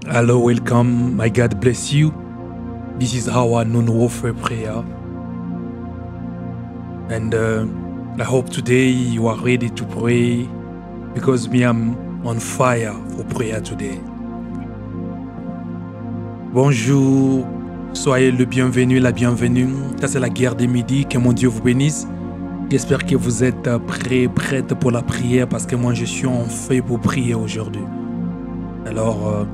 Hello, welcome. My God bless you. This is our non-warfare prayer. And I hope today you are ready to pray because me, I'm on fire for prayer today. Bonjour, soyez le bienvenu, la bienvenue. Ça, c'est la guerre des midis. Que mon Dieu vous bénisse. J'espère que vous êtes prêts, prêtes pour la prière parce que moi, je suis en feu pour prier aujourd'hui. Alors,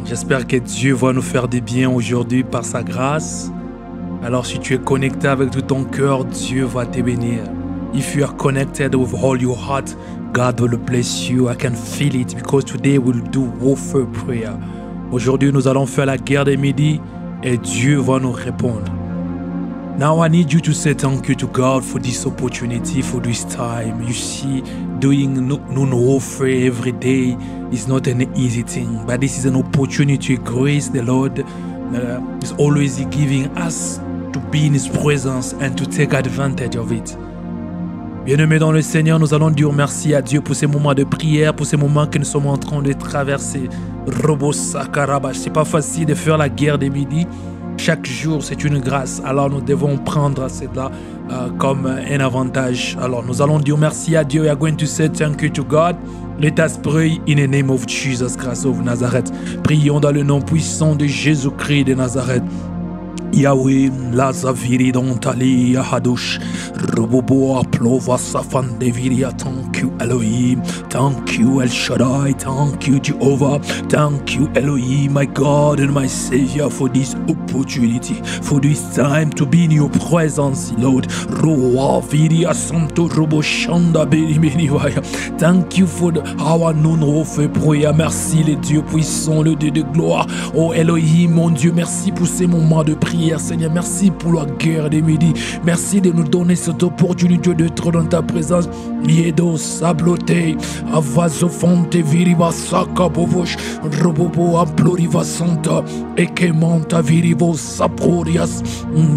j'espère que Dieu va nous faire du bien aujourd'hui par sa grâce. Alors si tu es connecté avec tout ton cœur, Dieu va te bénir. If you are connected with all your heart, God will bless you. I can feel it because today we'll do warfare prayer. Aujourd'hui, nous allons faire la guerre des midis et Dieu va nous répondre. Now I need you to say thank you to God for this opportunity, for this time. You see, doing noon warfare every day is not an easy thing, but this is an opportunity. Grace the Lord is always giving us to be in His presence and to take advantage of it. Bien-aimés dans le Seigneur, nous allons dire merci à Dieu pour ces moments de prière, pour ces moments que nous sommes en train de traverser. Robo Sakaraba, c'est pas facile de faire la guerre des midis. Chaque jour, c'est une grâce. Alors, nous devons prendre cela comme un avantage. Alors, nous allons dire merci à Dieu. We are going to say thank you to God. Let us pray in the name of Jesus Christ of Nazareth. Prions dans le nom puissant de Jésus-Christ de Nazareth. Yahweh, la zaviri d'Antali, Yahadush, Robobo, Aplova, Safan, Deviria, thank you, Elohim, thank you, El Shaddai, thank you, Jehovah, thank you, Elohim, my God and my Savior, for this opportunity, for this time to be in your presence, Lord. Roa, Viria, Santo, Robo, Shanda, Benivaya. Thank you for our non-warfare prayer. Merci, les dieux puissants, le Dieu de gloire. Oh Elohim, mon Dieu, merci pour ces moments de prière. Seigneur, merci pour la guerre des midis. Merci de nous donner cette opportunité d'être dans ta présence. Yedo sablote, avazofonte viriva sakabovosh, robobo amploriva santa, ekemanta virivo saprorias,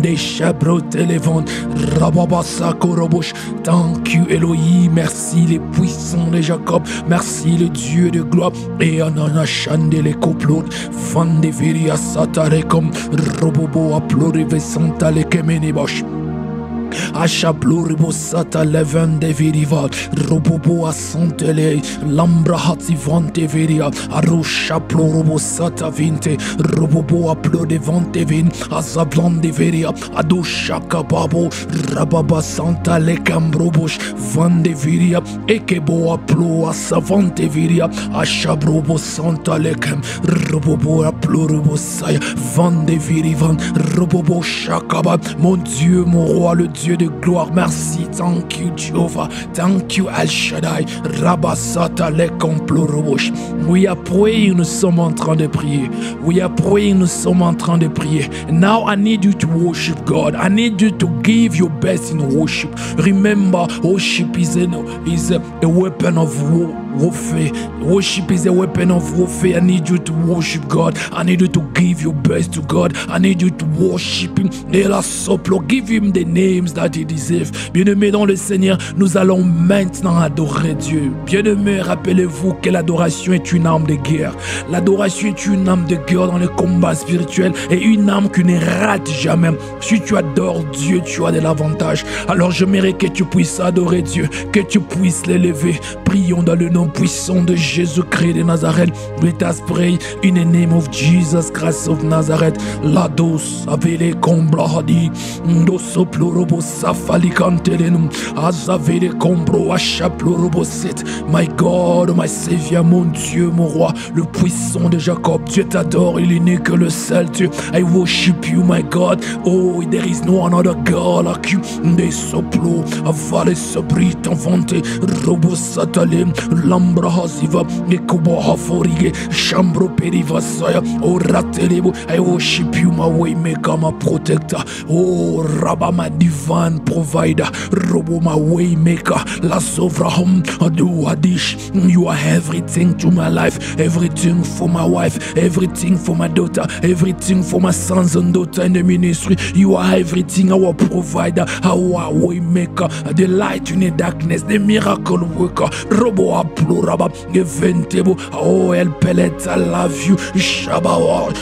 de chabrote levant, rababa sakorobosh. Thank you Elohim, merci les puissants de Jacob, merci le Dieu de gloire. Et anana chandele coplot, fan de viria satarekom, robobo Aplorive Santa le Kemenibosh. Achaploribo Sata Leven de Viriva, Robobo Asantele, Lambra Hativante Viria, Arusha Plorobo Sata Vinte, Robobo Aplode Vante Vin, Azablan de Viria, Adusha Kababo, Rababa Santa le Cambrobosh, Van de Viria, Ekebo Aplo Asavante Viria, Achabrobo Santa Lecam, Robobo Aplorobo Saya, Van de Virivan, Robobo Shakaba, mon Dieu, mon roi, le Dieu de gloire, merci, thank you Jehovah, thank you El Shaddai, Rabasata le Complorobosh. We are praying, nous sommes en train de prier. We are praying, nous sommes en train de prier. Now I need you to worship God. I need you to give your best in worship. Remember, worship is a weapon of warfare. Worship is a weapon of warfare. I need you to worship God. I need you to give your best to God. I need you to worship Him. Give Him the names that He deserves. Bien-aimés dans le Seigneur, nous allons maintenant adorer Dieu. Bien-aimés, rappelez-vous que l'adoration est une arme de guerre. L'adoration est une arme de guerre dans le combat spirituel et une arme qui ne rate jamais. Si tu adores Dieu, tu as de l'avantage. Alors j'aimerais que tu puisses adorer Dieu, que tu puisses l'élever. Prions dans le nom puissant de Jésus-Christ de Nazareth. Let us pray in the name of Jesus Christ of Nazareth. Lados avele combrahadi, doso plorobo safali cantelenum, azavele combro achaplorobo set. My God, my Savior, mon Dieu, mon roi, le puissant de Jacob. Dieu t'adore, il n'est que le seul Dieu. I worship you, my God. Oh, there is no another God like you. De soplo, avale sobrit invente, robo satalem, lambra haziva, nekubo haforige, chambro periva saya, oh ratelebo. I worship you, my way maker, my protector. Oh, Rabba, my divine provider. Robo, my way maker. La Sovrahum, Adu Adish. You are everything to my life, everything for my wife, everything for my daughter, everything for my sons and daughters in the ministry. You are everything, our provider, our way maker, the light in the darkness, the miracle worker. Robo pluraba, eventebo, oh El Pelet, I love you, Shabawa.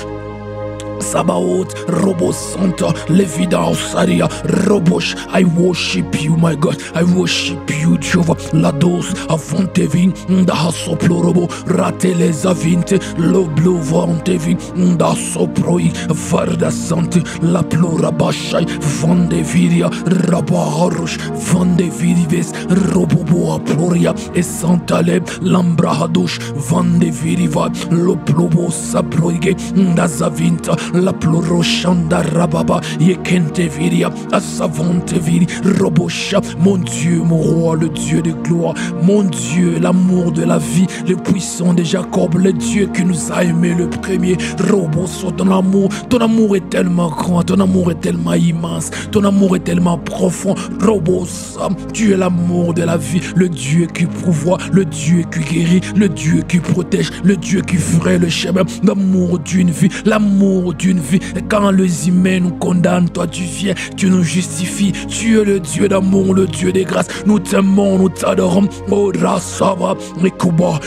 Sabaoth, Robo Santa, Levida Osaria, Robosh, I worship you, my God, I worship you, Jehovah, Lados, Afontevin, the Hasoplorobo, Rateles Avinte, Loblo Vantevin, the Soproi, Varda Sante, La Plorabashai, Vandeviria, Rabaharush, Vandevirives, Roboboa Ploria, et Santaleb, Lambrahadush, Vandeviriva, Loplobo Saproige, Dazavinta, la plorochanda rababa, yekente viria, asavante viri, robosha, mon Dieu, mon roi, le Dieu de gloire, mon Dieu, l'amour de la vie, le puissant de Jacob, le Dieu qui nous a aimés le premier, roboso, ton amour est tellement grand, ton amour est tellement immense, ton amour est tellement profond, robosa, tu es l'amour de la vie, le Dieu qui pourvoit, le Dieu qui guérit, le Dieu qui protège, le Dieu qui ferait le chemin, l'amour d'une vie, l'amour d'une vie. Et quand les humains nous condamnent, toi tu viens, tu nous justifies. Tu es le Dieu d'amour, le Dieu des grâces. Nous t'aimons, nous t'adorons. Oh Rasava, Rekuba,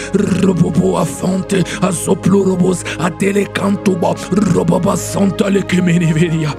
Robobo Afante, Azoplorobos, Atelecantoba, Robaba Santa Lekemeniveria.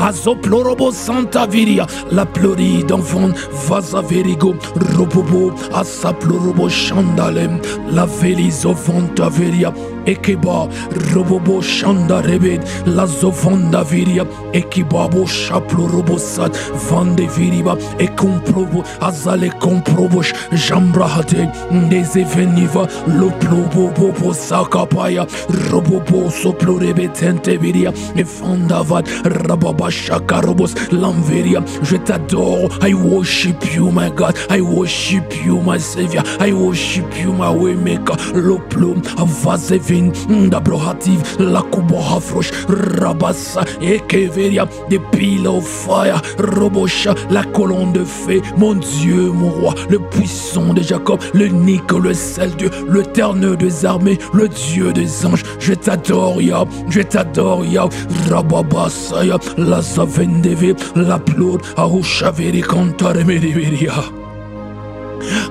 Azoplorobo Santa Viria, la plori d'enfant, Vaza Verigo, Robobo, Asaplorobo Chandalem, la Velizovanta Veria, Ekeba, Robobo Chanda Rebed, la Zovanda Viria, Ekibabo Chaplorobo Sat, Vande Viriba, Ekomprobo, Azale Komprobosh, Jambrahate, Deseveniva, Loplobo Bobo Sakapaya, Robobo Soplorebetente Viria, Efandavad, Rababa Shakarobos, Lamveria, je t'adore, I worship you, my God, I worship you, my Savior, I worship you, my Waymaker, Loplo, Avazevin, Dabrohativ, Lakubo Hafrosh, Rabassa, Ekeveria, the pillar of fire, Robosha, la colonne de feu, mon Dieu, mon roi, le puissant de Jacob, l'unique, le seul Dieu, l'éternel des armées, le Dieu des anges, je t'adore, Yah, je t'adore, Yah, Rababasaya, la Zavendeve, la Plod, Arushaveri, Cantaremeria.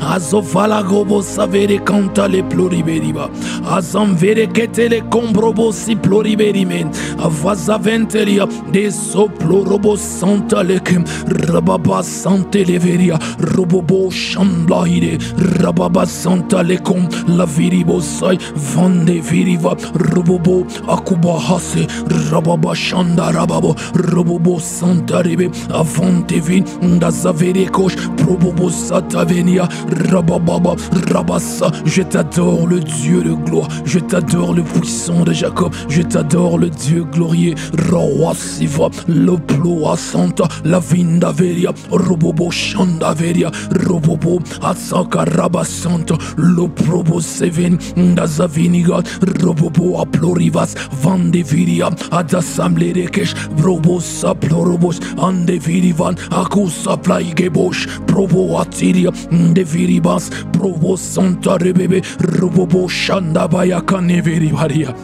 Azovala gobo savere canta le pluriberiba. Azamvere kete le combrobo si pluriberimen. Avazaventeria de soplorobo santa lekem. Rababa sante leveria. Robobo chamblahide. Rababa santa lekom. La viribo sai. Vande viriva. Robobo akuba hase. Rababa shanda rababo. Robobo santa rebe. Avante vin. Ndazavere kosh. Probobo sata venia. Rabababa, Rabassa, je t'adore le Dieu de gloire, je t'adore le puissant de Jacob, je t'adore le Dieu glorieux, Roi Siva, le ploa santa, la vinda veria, Robobo chanda veria, Robobo Asaka Rabasanta, le probo seven, Ndazavinigat, Robobo aplorivas, Vandeviria, Adasamble de Kesh, Robo saplorobos, Andevirivan, Akusa plaigebosh, Probo Atiria, Deviribas, Provo Santa Rebebe, Robobo Shanda Bayakaneverivaria.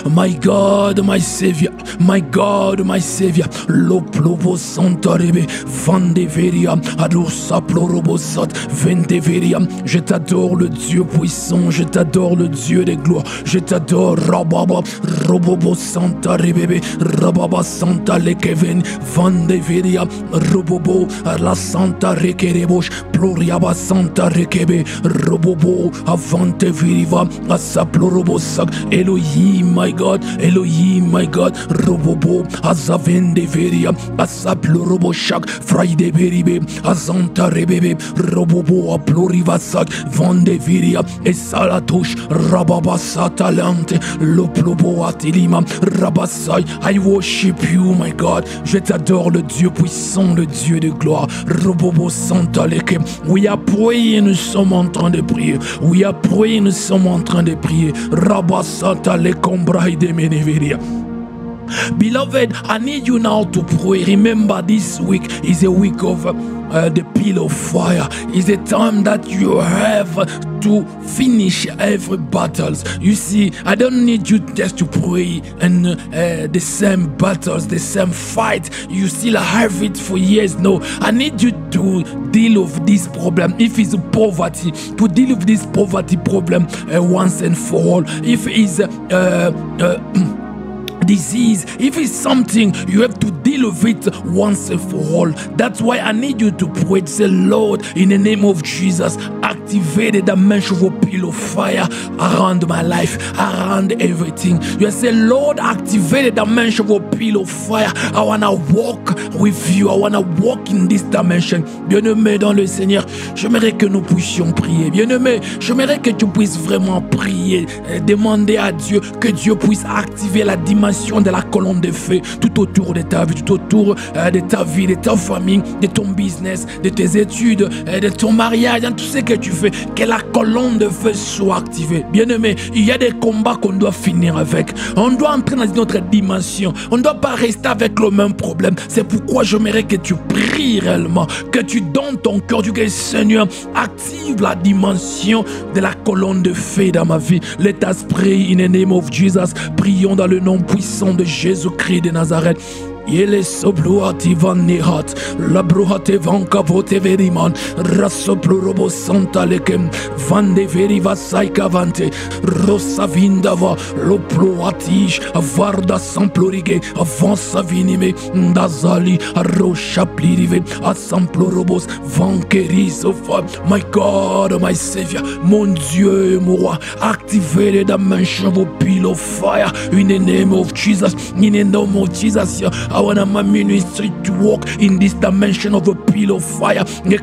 My God, my Savior, my God, my Savior, Loplovo Santarebe, Vandeveria, Adosa Plorobosat, Vendeveria, je t'adore le Dieu puissant, je t'adore le Dieu des gloires, je t'adore Rababa, Robobo Santarebebe, Rababa Santa Lekeven, Vandeveria, Robobo, la Santa Rekerebosh, Ploriaba Santa Rekebe, Robobo, Avanteviriva, Asaplorobosak, Elohim, my God, Elohim, my God, Robobo, Azavendeveria, Asaploroboshak, Friday Beribe, Azanta Rebebe, Robobo, Aplorivasak, Vandeviria, Esalatush, Rababasa Talante, Loplobo Atilima, Rabasai, I worship you, my God, je t'adore le Dieu puissant, le Dieu de gloire, Robobo Santa Leke, we are praying, nous sommes en train de prier, we are praying, nous sommes en train de prier, Rabasata Lekombraide Meneveria. Beloved, I need you now to pray. Remember, this week is a week of the pillar of fire. It's a time that you have to finish every battles. You see, I don't need you just to pray and the same battles, the same fight. You still have it for years. No, I need you to deal with this problem. If it's poverty, to deal with this poverty problem once and for all. If it's disease, if it's something, you have to deal with it once and for all. That's why I need you to pray. Say, Lord, in the name of Jesus, activate the dimension of a pillar of fire around my life, around everything. You say, Lord, activate the dimension of a pillar of fire. I want to walk with you. I want to walk in this dimension. Bien-aimé dans le Seigneur, j'aimerais que nous puissions prier. Bien-aimé, j'aimerais que tu puisses vraiment prier, demander à Dieu que Dieu puisse activer la dimension de la colonne de feu tout autour de ta vie, tout autour de ta vie, de ta famille, de ton business, de tes études, de ton mariage, dans tout ce que tu fais, que la colonne de feu soit activée. Bien-aimé, il y a des combats qu'on doit finir avec. On doit entrer dans une autre dimension. On ne doit pas rester avec le même problème. C'est pourquoi j'aimerais que tu pries réellement, que tu donnes ton cœur, que le Seigneur active la dimension de la colonne de feu dans ma vie. Let us pray in the name of Jesus. Prions dans le nom puissant de Jésus-Christ de Nazareth. Yele sobluati van nehat, la bruhate van kavote veriman, rasoplu robo santa lekem, van de veriva saikavante, rosa vindava, lo pluatish, varda samplorige, avansa vinime, dazali, arrocha plirive, asamplorobos, van kerisofa. My God, my Savior, mon Dieu, mon roi, activez les dimensions of pillar of fire in the name of Jesus, in the name of Jesus. I want my ministry to walk in this dimension of a pillar of fire. I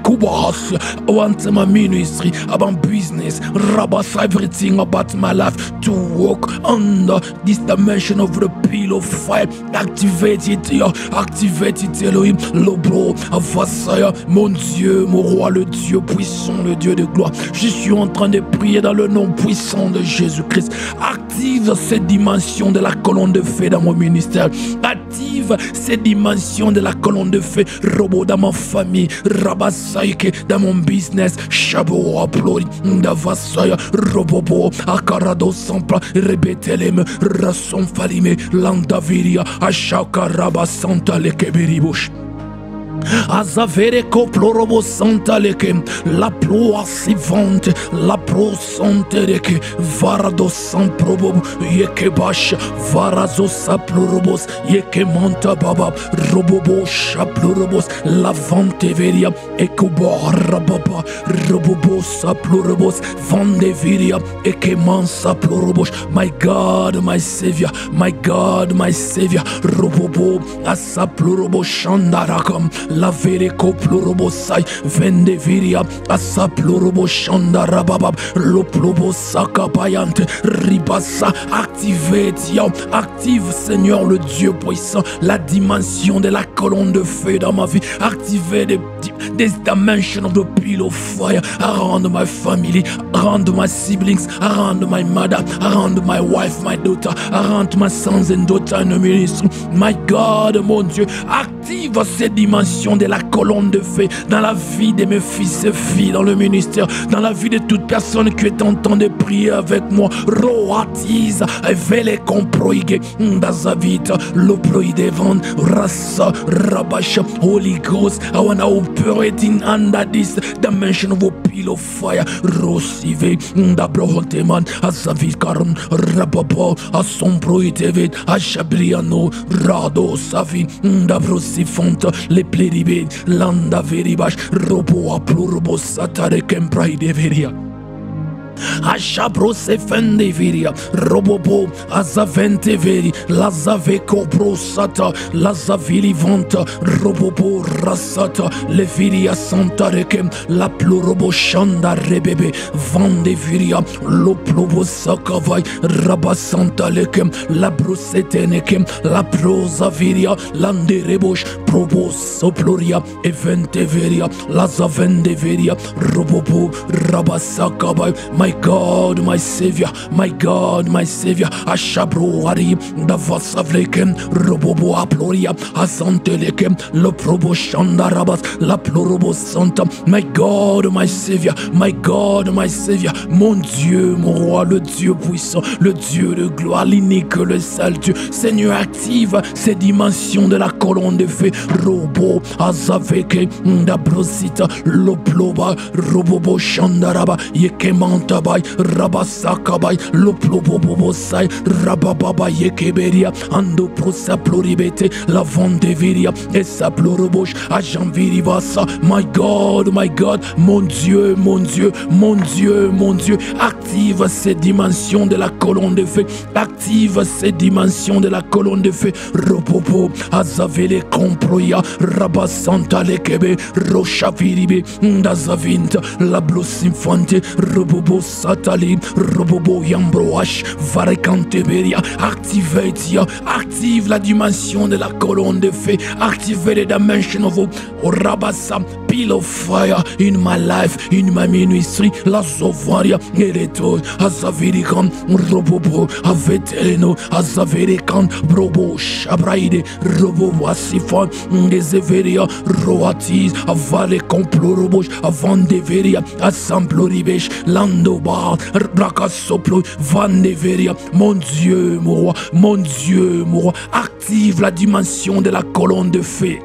want my ministry, about business, everything about my life to walk under this dimension of the pillar of fire. Activate it, Elohim, l'obro, Avasaya, mon Dieu, mon roi, le Dieu puissant, le Dieu de gloire. Je suis en train de prier dans le nom puissant de Jésus-Christ. Active cette dimension de la colonne de feu dans mon ministère. Active cette dimension de la colonne de feu, robot dans ma famille, rabasaike dans mon business, chabo aplori, davasaya, robobo, akarado sampla, rebetelem, rason falime, landaviria, achaka rabasanta lekebiribush. Azavere koplorobo santa leke, la ploa sivante, la pro sante leke, varado samprobo, yeke bash, varazo saplorobos, yeke manta baba, robobo shaplorobos, la vante veria, ekobo rababa, robobo saplorobos, vande viria, eke man saplorobos. My God, my Savior, my God, my Savior, robobo, asaplorobo shandarakam. La vereko plurobosai vende viria asa plurobo shanda rababab lo plobo sakapayante ribasa. Active Seigneur le Dieu puissant la dimension de la colonne de feu dans ma vie. Activez this dimension of the pillar of fire around my family, around my siblings, around my mother, around my wife, my daughter, around my sons and daughters in the ministry. My God, mon Dieu, active cette dimension de la colonne de feu dans la vie de mes fils et filles, dans le ministère, dans la vie de toute personne qui est en train de prier avec moi. Roatiza, vele comproige, dazavita, loproide van, rasa, rabash, Holy Ghost. I want to operate in under this dimension of a pillar of fire. Rosive, dabrohoteman, azavikaran, rababo, asomproitevet, ashabriano, rado, savi, dabrosifont, le pleribe, landa veribash, robo aplurobo satare kempraide veria. Ashabro se fende viria, robobo, azavente veri, lazaveko prosata, lazavili vanta, robobo rasata, le viria santa rekem, la plurobo shanda rebebe, vande viria, lo plobo sakavai, rabasanta lekem, la brusetenekem, la prosa viria, lande rebosh, probo soploria, evente veria, lazavende veria, robobo, rabasakabai. My God, my Savior, my God, my Savior, Ashabro Ari, Davasavlekem, Robobo Aploria, Asantelekem, Le Probo Shandarabas, La Plorobo Santa, my God, my Savior, my God, my Savior, mon Dieu, mon roi, le Dieu puissant, le Dieu de gloire, l'unique, le seul Dieu. Seigneur, active ces dimensions de la colonne de feu robo azaveke ndabrosita loploba robobo shandaraba yekemantabai rabasakabai loplobobosai rabababa yekeberia ando prosa ploribete la vendeviria et sa ploroboche à janvirivasa. My God, mon Dieu, mon Dieu, mon Dieu, mon Dieu, active ces dimensions de la colonne de feu, active ces dimensions de la colonne de feu. Ropopo azavele comproya rabasanta lekebe rochaviribe ndazavint la blosimfante robobo satali robobo yambroash varecanteberia. Active la dimension de la colonne de feu, active the dimension of rabasa pile of fire in my life, in my ministry. La zovaria ereto azavirikan robobo aveteleno azavirikan brobo shabraide robo wasifan ngezeveria roatis avale complorobosh avandeveria assembloribesh landoba bracasoplo vandeveria. Mon Dieu, mon roi, mon Dieu, mon roi, active la dimension de la colonne de feu.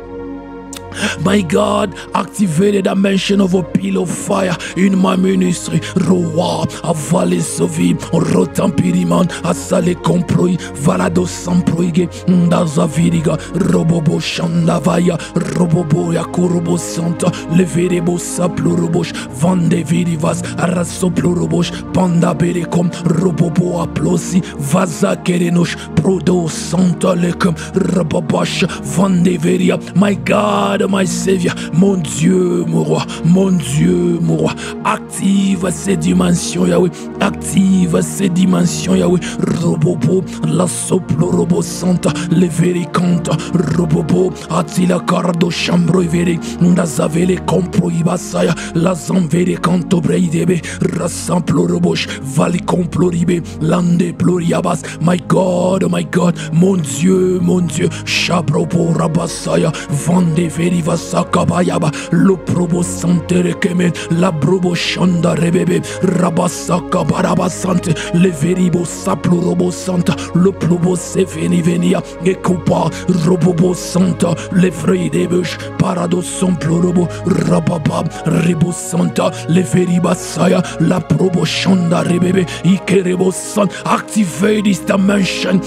My God, activate the dimension of a pillar of fire in my ministry. Roa, avale sovi, rotampiriman, asale comproi, valado samproige, ndazaviriga, robobo shandavaya, robobo yakurobo santa, leverebo saplorobosh, vande virivas, arasoplorobosh, panda berekom, robobo aplosi, vaza kerenosh, prodo santa lekum, rababash, vande veria. My God, my Savior, mon Dieu, mon roi, mon Dieu, mon roi, active ces dimensions, Yahweh, active ces dimensions, Yahweh, robobo, la soplo robo santa, le vericanta, robobo, atila cardo chambro veri, ndazavele compro ibasaya, la zanvere canto breidebe, rassamplo robosh, vali comploribe, lande ploriabas. My God, mon Dieu, chabrobo rabasaya, vande veri vasakabayaba, lo probo santere kemen, la brobo shanda rebebe, rabasaka barabasante, le veribo saplo robo santa, le probo se venia, ekupa robobo santa, le vrei debush, parado somplo robo, rababa, rebo santa, le veribasaya, la probo shanda rebebe, ikerebo san. Activate this dimension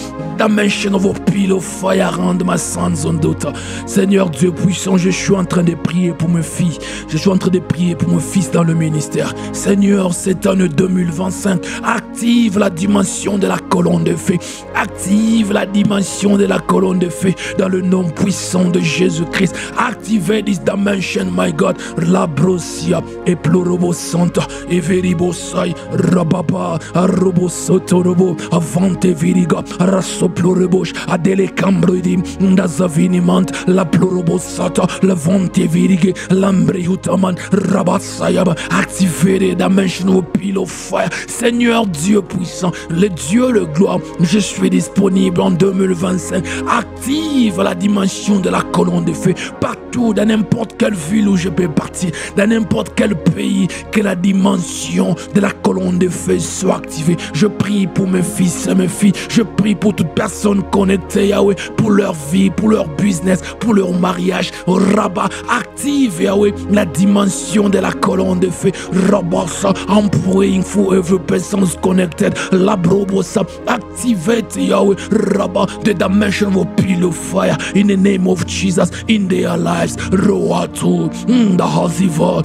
of a pillar of fire around my sons and daughters. Seigneur Dieu puissant, je suis en train de prier pour mes filles. Je suis en train de prier pour mon fils dans le ministère. Seigneur, cette année 2025, active la dimension de la colonne de feu. Active la dimension de la colonne de feu dans le nom puissant de Jésus-Christ. Activate this dimension, my God. La brosia et plorobo santa et veribo sai rababa robo sotorobo avante viriga raso plorobosh adele cambroidim ndazavinimant la plorobo sata la vante virige lambrehutaman rabasayaba. Activez les dimensions au pile of fire. Seigneur Dieu puissant, le Dieu le gloire, je suis disponible en 2025. Active la dimension de la colonne de feu partout, dans n'importe quelle ville où je peux partir, dans n'importe quel pays, que la dimension de la colonne de feu soit activée. Je prie pour mes fils et mes filles, je prie pour toute personne connectée, Yahweh, pour leur vie, pour leur business, pour leur mariage. Rabat, active, Yahweh, la dimension de la colonne de feu. Rabat, I'm praying for every person connected. La brobosa, activate, Yahweh, Rabat, the dimension of pillar of fire in the name of Jesus in their lives. Roatu, the Haziva,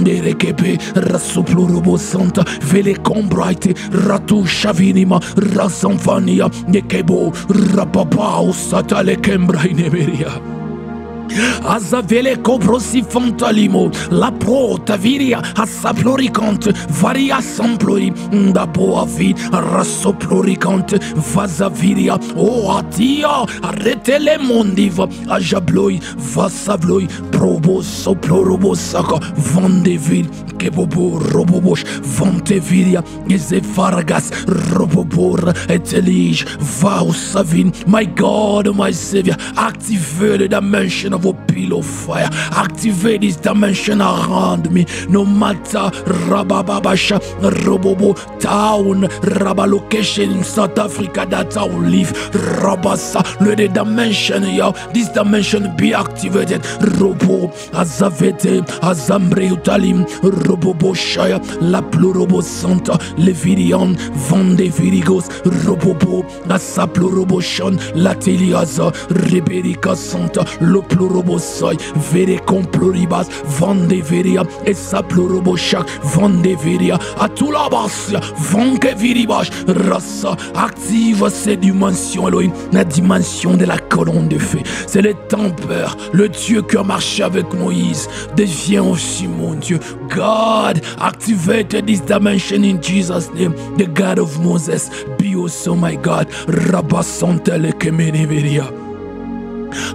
the Rekepe, Rasuplu Robo Santa, Vele Combrite, Ratu Shavinima, Rasamfania, Nekebo, Rapapa, Satale Kembra in Eberia. Azavele cobrosi fantalimo, la pro taviria, asaploricante, varia samplori, da boavi, rassoploricante, vazaviria, o atia, arretele mondiva, ajabloi, vasabloi, probo soplorobosaka, vandevil, kebobo, robobosh, vanteviria, ezefargas, robobor, etelige, vausavin. My God, my Savior, activate the dimension of pillar of fire. Activate this dimension around me. No matter Rabababasha, Robobo, town, Rabba location in South Africa that I will live. Rabasa, let the dimension, this dimension be activated. Robo, Azavete, Azambre Utalim, Robobo Shaya, La Plurobo Santa, Levirian, Vande Virigos, Robobo, Asapluroboshon, Lateliaza, Reberica Santa, Loplurobo Soy, Vere Comploribas, Vande Veria, Esapluroboshak, Vande Veria, Atulabasia, Vanke Viribash, Rasa, active cette dimension, Elohim, la dimension de la colonne de feu. C'est le tempère, le Dieu qui a marché avec Moïse, devient aussi mon Dieu. God, activate this dimension in Jesus' name, the God of Moses, be also my God. Rabasantele Kemeniveria.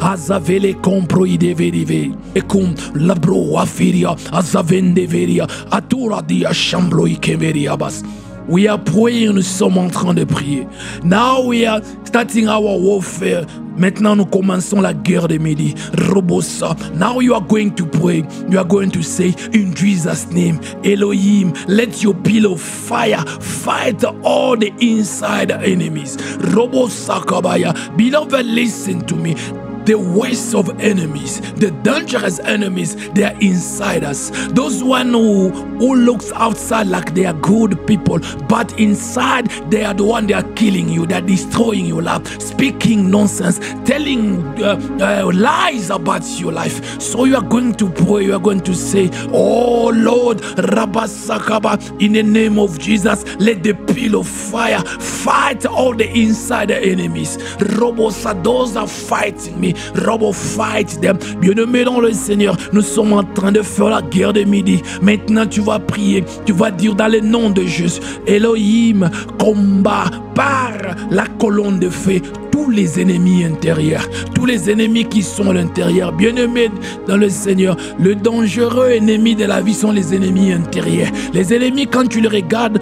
Azavele comproide verive e cum labro afiria azavende veria atura dia chambloi keveriabas. We are praying, nous sommes en train de prier. Now we are starting our warfare. Maintenant, nous commençons la guerre de midi. Robosa. Now you are going to pray. You are going to say, in Jesus' name, Elohim, let your pillar of fire fight all the inside enemies. Robosa kabaya. Beloved, listen to me. The worst of enemies, the dangerous enemies, they are inside us. Those one who looks outside like they are good people, but inside they are the one they are killing you, they are destroying your life, speaking nonsense, telling lies about your life. So you are going to pray, you are going to say, oh Lord, Rabasakaba, in the name of Jesus, let the pillar of fire fight all the inside enemies. Robosa, those are fighting me. Robo, fight them. Bien-aimé dans le Seigneur, nous sommes en train de faire la guerre de midi. Maintenant, tu vas prier. Tu vas dire dans le nom de Jésus, Elohim, combat par la colonne de feu tous les ennemis intérieurs, tous les ennemis qui sont à l'intérieur. Bien-aimé dans le Seigneur, le dangereux ennemi de la vie sont les ennemis intérieurs. Les ennemis, quand tu les regardes,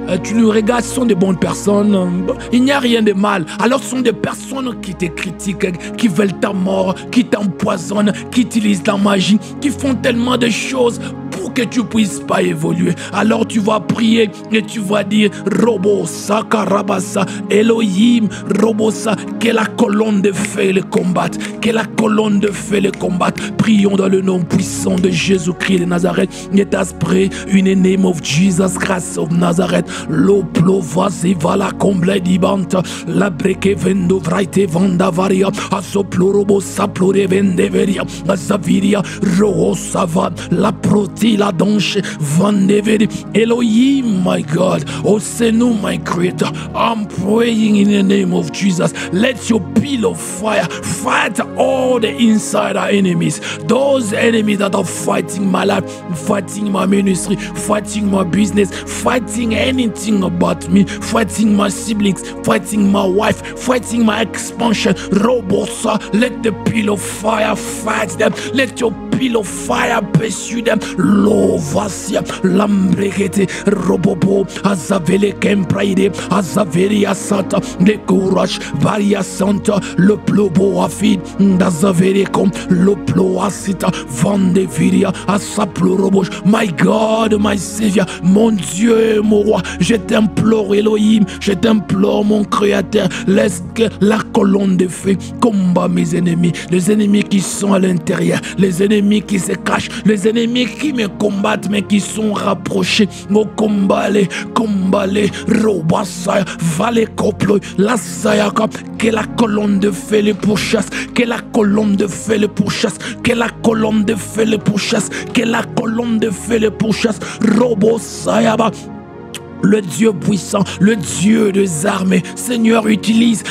ce sont de bonnes personnes. Il n'y a rien de mal. Alors, ce sont des personnes qui te critiquent, qui veulent ta mort, qui t'empoisonnent, qui utilisent la magie, qui font tellement de choses pour que tu ne puisses pas évoluer. Alors tu vas prier et tu vas dire Robo Sakarabasa, Elohim, Robosa, que la colonne de feu le combatte, que la colonne de feu le combatte. Prions dans le nom puissant de Jésus-Christ de Nazareth. Let us pray in the name of Jesus Christ of Nazareth. Lo plovasi vala comble di banta, la breke vendo vraite vanda varia, asoplo robo saplore vende veria, asaviria roho savat, la proti la donche vandeveri. Elohim, my God, oh Senu, my Creator, I'm praying in the name of Jesus. Let your pillar of fire fight all the insider enemies, those enemies that are fighting my life, fighting my ministry, fighting my business, fighting anything about me, fighting my siblings, fighting my wife, fighting my expansion. Robosa, let the pillar of fire fight them. Let your pillar of fire pursue them. Lovasia, Lambregete, Robobo, Azavele Kempraide, Azaveria Santa, Le Courage, Varia Santa, Le Plobo Afid, Dazaverecom, Le Ploasita, Vandeviria, Asaplorobosh. My God, my Savior, mon Dieu, mon roi, je t'implore, Elohim, je t'implore, mon Créateur, laisse que la colonne de feu combat mes ennemis, les ennemis qui sont à l'intérieur, les ennemis qui se cachent, les ennemis qui me combattent mais qui sont rapprochés. Au combat les Robasaya, Vale Koplo, la Sayaka, que la colonne de feu les pourchasse, que la colonne de feu les pourchasse, que la colonne de feu les pourchasse, que la colonne de feu les pourchasse. Robosayaba. Le Dieu puissant, le Dieu des armées, Seigneur, utilise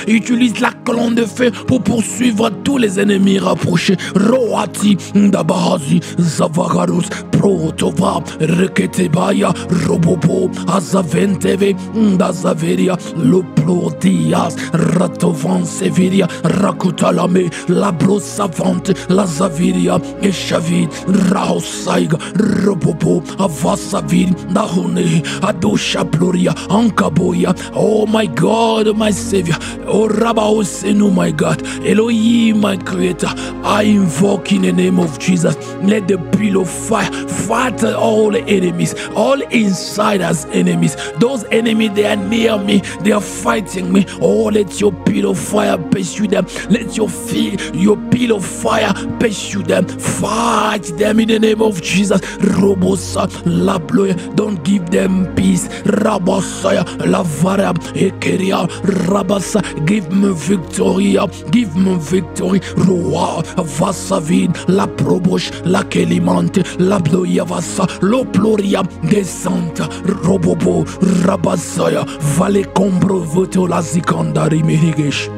la colonne de feu pour poursuivre tous les ennemis rapprochés. Roati, Ndabahazi, Zavagarus, Protova, Reketebaya, Robobo, Azaventeve, Ndazaveria, Loplodias, Ratovan Severia, Rakutalame, Labro Savante, Lazaviria, Eshavid, Raosaiga, Robobo, Avasavir, Nahone, Adosha. Shaploria, Ankaboya. Oh my God, my Savior. Oh Rabaosenu, my God. Elohim, my Creator. I invoke in the name of Jesus. Let the pillar of fire fight all the enemies, all insiders enemies. Those enemies, they are near me. They are fighting me. Oh, let your pillar of fire pursue them. Let your pillar of fire pursue them. Fight them in the name of Jesus. Robosa, la bloya. Don't give them peace. Rabasaya, la vara, ekeria, rabasa. Give me victory. Give me victory. Roa, vasavid, la probosh, la kelimante, la bloya vasa, lo ploria, descente, robobo, rabasaya, vale combro voto la zikandari mirigesh.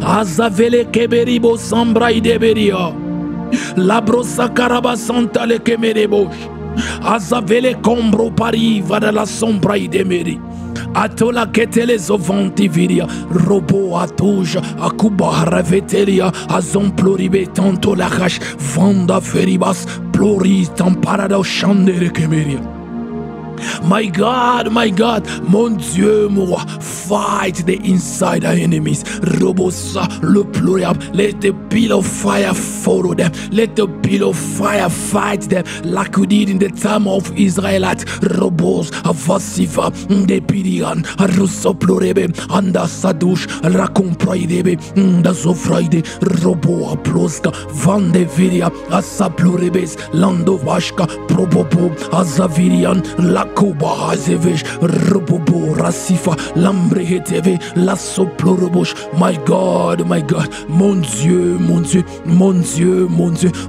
Azavele keberibo sambra ideberia. La brosa carabasanta le kemerebosh. Azavele combro pari vada la sombra idemeri. Atola ketele zovanti viria. Robo atuja akuba ravetelia. Azon ploribe tanto la hash. Vanda feribas plori tamparada chandere kemeria. My God, mon Dieu, mon roi, fight the insider enemies. Robosa, le pluriam, let the pillar of fire follow them. Let the pillar of fire fight them like we did in the time of Israelite. Robos, Avasiva, de Pidian, Russo plurebe, Anda Sadush, Racompraidebe, da Zofraide, Robo Aploska, Van de Viria, Asa plurebes, Lando Vashka, Probobo, Azavirian, Lakoba Azevesh, Robobo Rasifa, Lambreheteve, La Soplorobosh. My God, mon Dieu,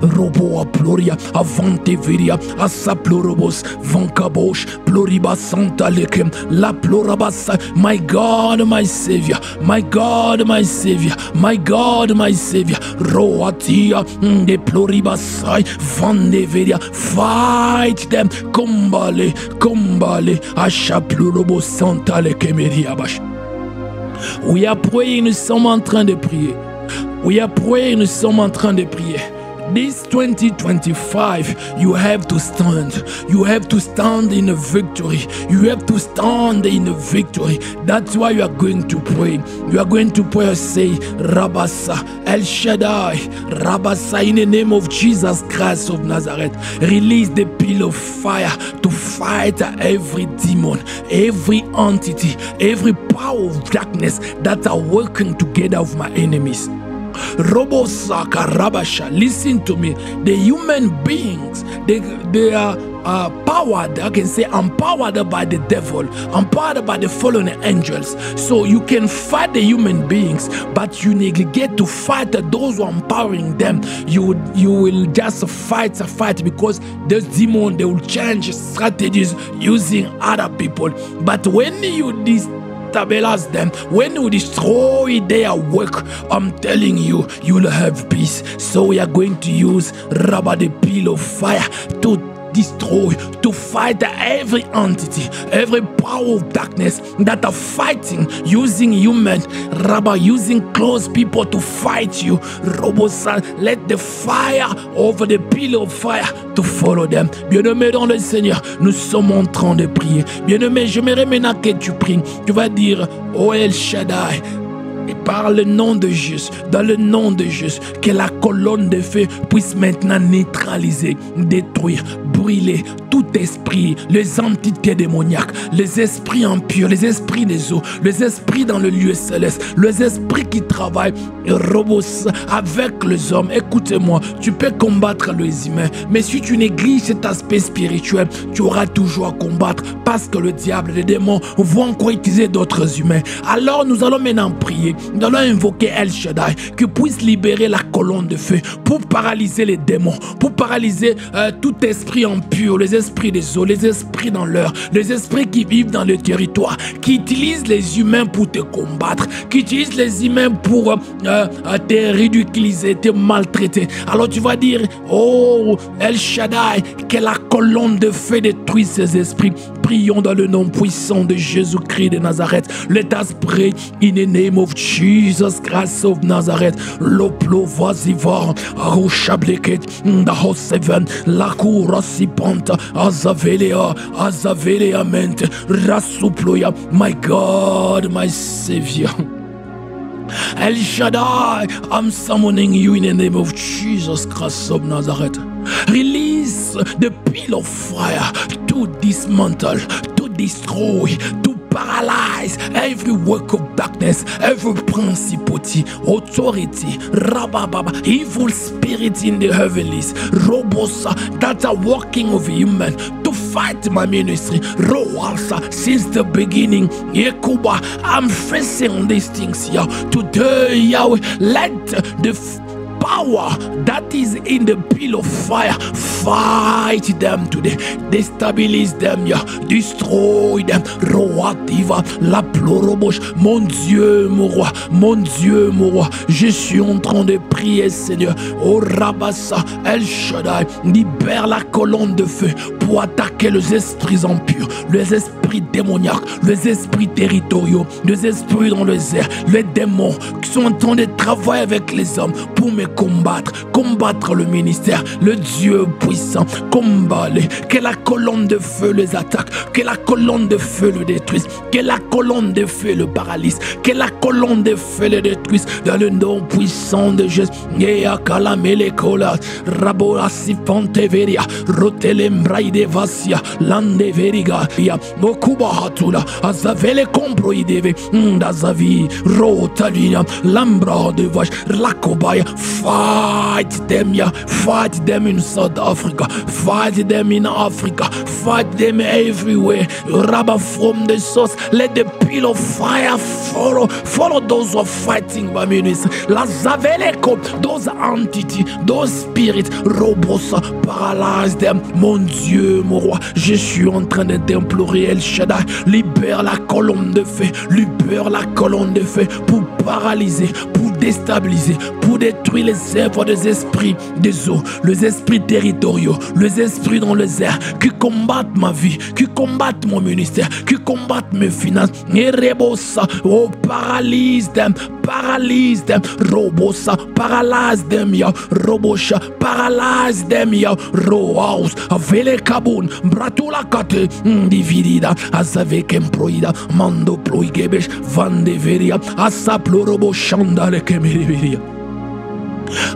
Robo Aploria, Avante Viria, Asaplorobos, Vankabosh, Ploriba Santa Lekem, La Plorabasa. My God, my Savior, my God, my Savior, my God, my Savior, Roatia, de Ploribasai, Vande Viria, fight them, Kombale, Achaplurobo Santa le Kemeriabash. We are praying, nous sommes en train de prier. We are praying, nous sommes en train de prier. This 2025, you have to stand. You have to stand in a victory. You have to stand in a victory. That's why you are going to pray. You are going to pray and say, Rabasa, El Shaddai, Rabasa, in the name of Jesus Christ of Nazareth. Release the pillar of fire to fight every demon, every entity, every power of darkness that are working together with my enemies. Robosaka Rabasha, listen to me. The human beings, they are powered, I can say empowered by the devil, empowered by the fallen angels. So you can fight the human beings, but you negligate to fight those who are empowering them. You will just fight because those demons, they will change strategies using other people. But when you destabilize them, when you destroy their work, I'm telling you, you will have peace. So we are going to use Rabba the pillar of fire to destroy, to fight every entity, every power of darkness that are fighting, using human, Rabba, using close people to fight you. Robosan, let the fire over the pillar of fire to follow them. Bien-aimé dans le Seigneur, nous sommes en train de prier. Bien-aimé, j'aimerais maintenant que tu pries. Tu vas dire, oh El Shaddai, et par le nom de Jésus, dans le nom de Jésus, que la colonne de feu puisse maintenant neutraliser, détruire, brûler tout esprit, les entités démoniaques, les esprits impurs, les esprits des eaux, les esprits dans le lieu céleste, les esprits qui travaillent avec les hommes. Écoutez-moi, tu peux combattre les humains, mais si tu négliges cet aspect spirituel, tu auras toujours à combattre parce que le diable, les démons vont encore utiliser d'autres humains. Alors nous allons maintenant prier. Nous allons invoquer El Shaddai qui puisse libérer la colonne de feu pour paralyser les démons, pour paralyser tout esprit impur, les esprits des eaux, les esprits dans l'air, les esprits qui vivent dans le territoire, qui utilisent les humains pour te combattre, qui utilisent les humains pour te ridiculiser, te maltraiter. Alors tu vas dire, oh El Shaddai, que la colonne de feu détruise ces esprits. Prions dans le nom puissant de Jésus-Christ de Nazareth. Let us pray in the name of Jesus. Jesus Christ of Nazareth, Loplo Vazivar, Arushableket, Dahoseven, Lakura Sipanta, Azavelea Mente, Rasuploya, my God, my Savior. El Shaddai, I'm summoning you in the name of Jesus Christ of Nazareth. Release the pillar of fire to dismantle, to destroy, to paralyze every work of darkness, every principality, authority, rabababa, evil spirits in the heavenlies, robosa that are working over human to fight my ministry. Roalsa, since the beginning, Yekuba, I'm facing these things here. Today, Yahweh, let the power that is in the pillar of fire fight them today, destabilise them, destroy them. Roativa, la ploroboche, mon Dieu, mon roi, mon Dieu, mon roi, je suis en train de prier, Seigneur. Oh Rabassa, El Shaddai, libère la colonne de feu pour attaquer les esprits impurs, les esprits démoniaques, les esprits territoriaux, les esprits dans les airs, les démons qui sont en train de travailler avec les hommes pour me combattre le ministère, le Dieu puissant, combat-les, que la colonne de feu les attaque, que la colonne de feu le détruise, que la colonne de feu le paralyse, que la colonne de feu le détruise, dans le nom puissant de Jésus. Lande veriga ya mokuba hatula azavele compro ideve ndazavi rotalia lambra de vache lakobaya. Fight them, fight them in South Africa, fight them in Africa, fight them everywhere. Rabba from the source, let the pillar of fire follow those who are fighting my ministry. La zaveleko, those entities, those spirits, robosa, paralyze them. Mon Dieu, mon roi, je suis en train de t'implorer, El Shaddai, libère la colonne de feu, libère la colonne de feu pour paralyser, pour déstabiliser, pour détruire les œuvres des esprits des eaux, les esprits territoriaux, les esprits dans les airs qui combattent ma vie, qui combattent mon ministère, qui combattent mes finances. Et rebosa, oh, paralyse them, robosa, paralyse them, ya, robosha, paralyse them, ya, rohouse, avele kabun, bratula kate, dividida, azavek emproida, mando ploigebesh, vandeveria, asaplorobo chandale kemeriveria.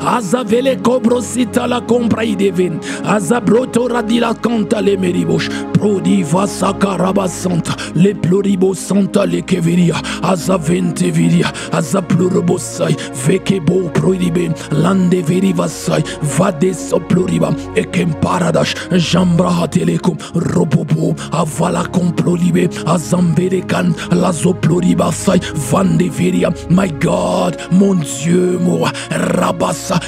Azavele cobrosita la compra i devin, azabroto radila canta le meribosh, prodiva sakaraba santa, le pluribo santa le keviria, azavente viria, azaplurobosai, vekebo proidiben, lande verivasai, vadeso pluriba, ekem paradash, jambra telekum, robobo, avala complolibe, azamberekan, lazo pluribasai, vande veria, my God, mon Dieu, moi,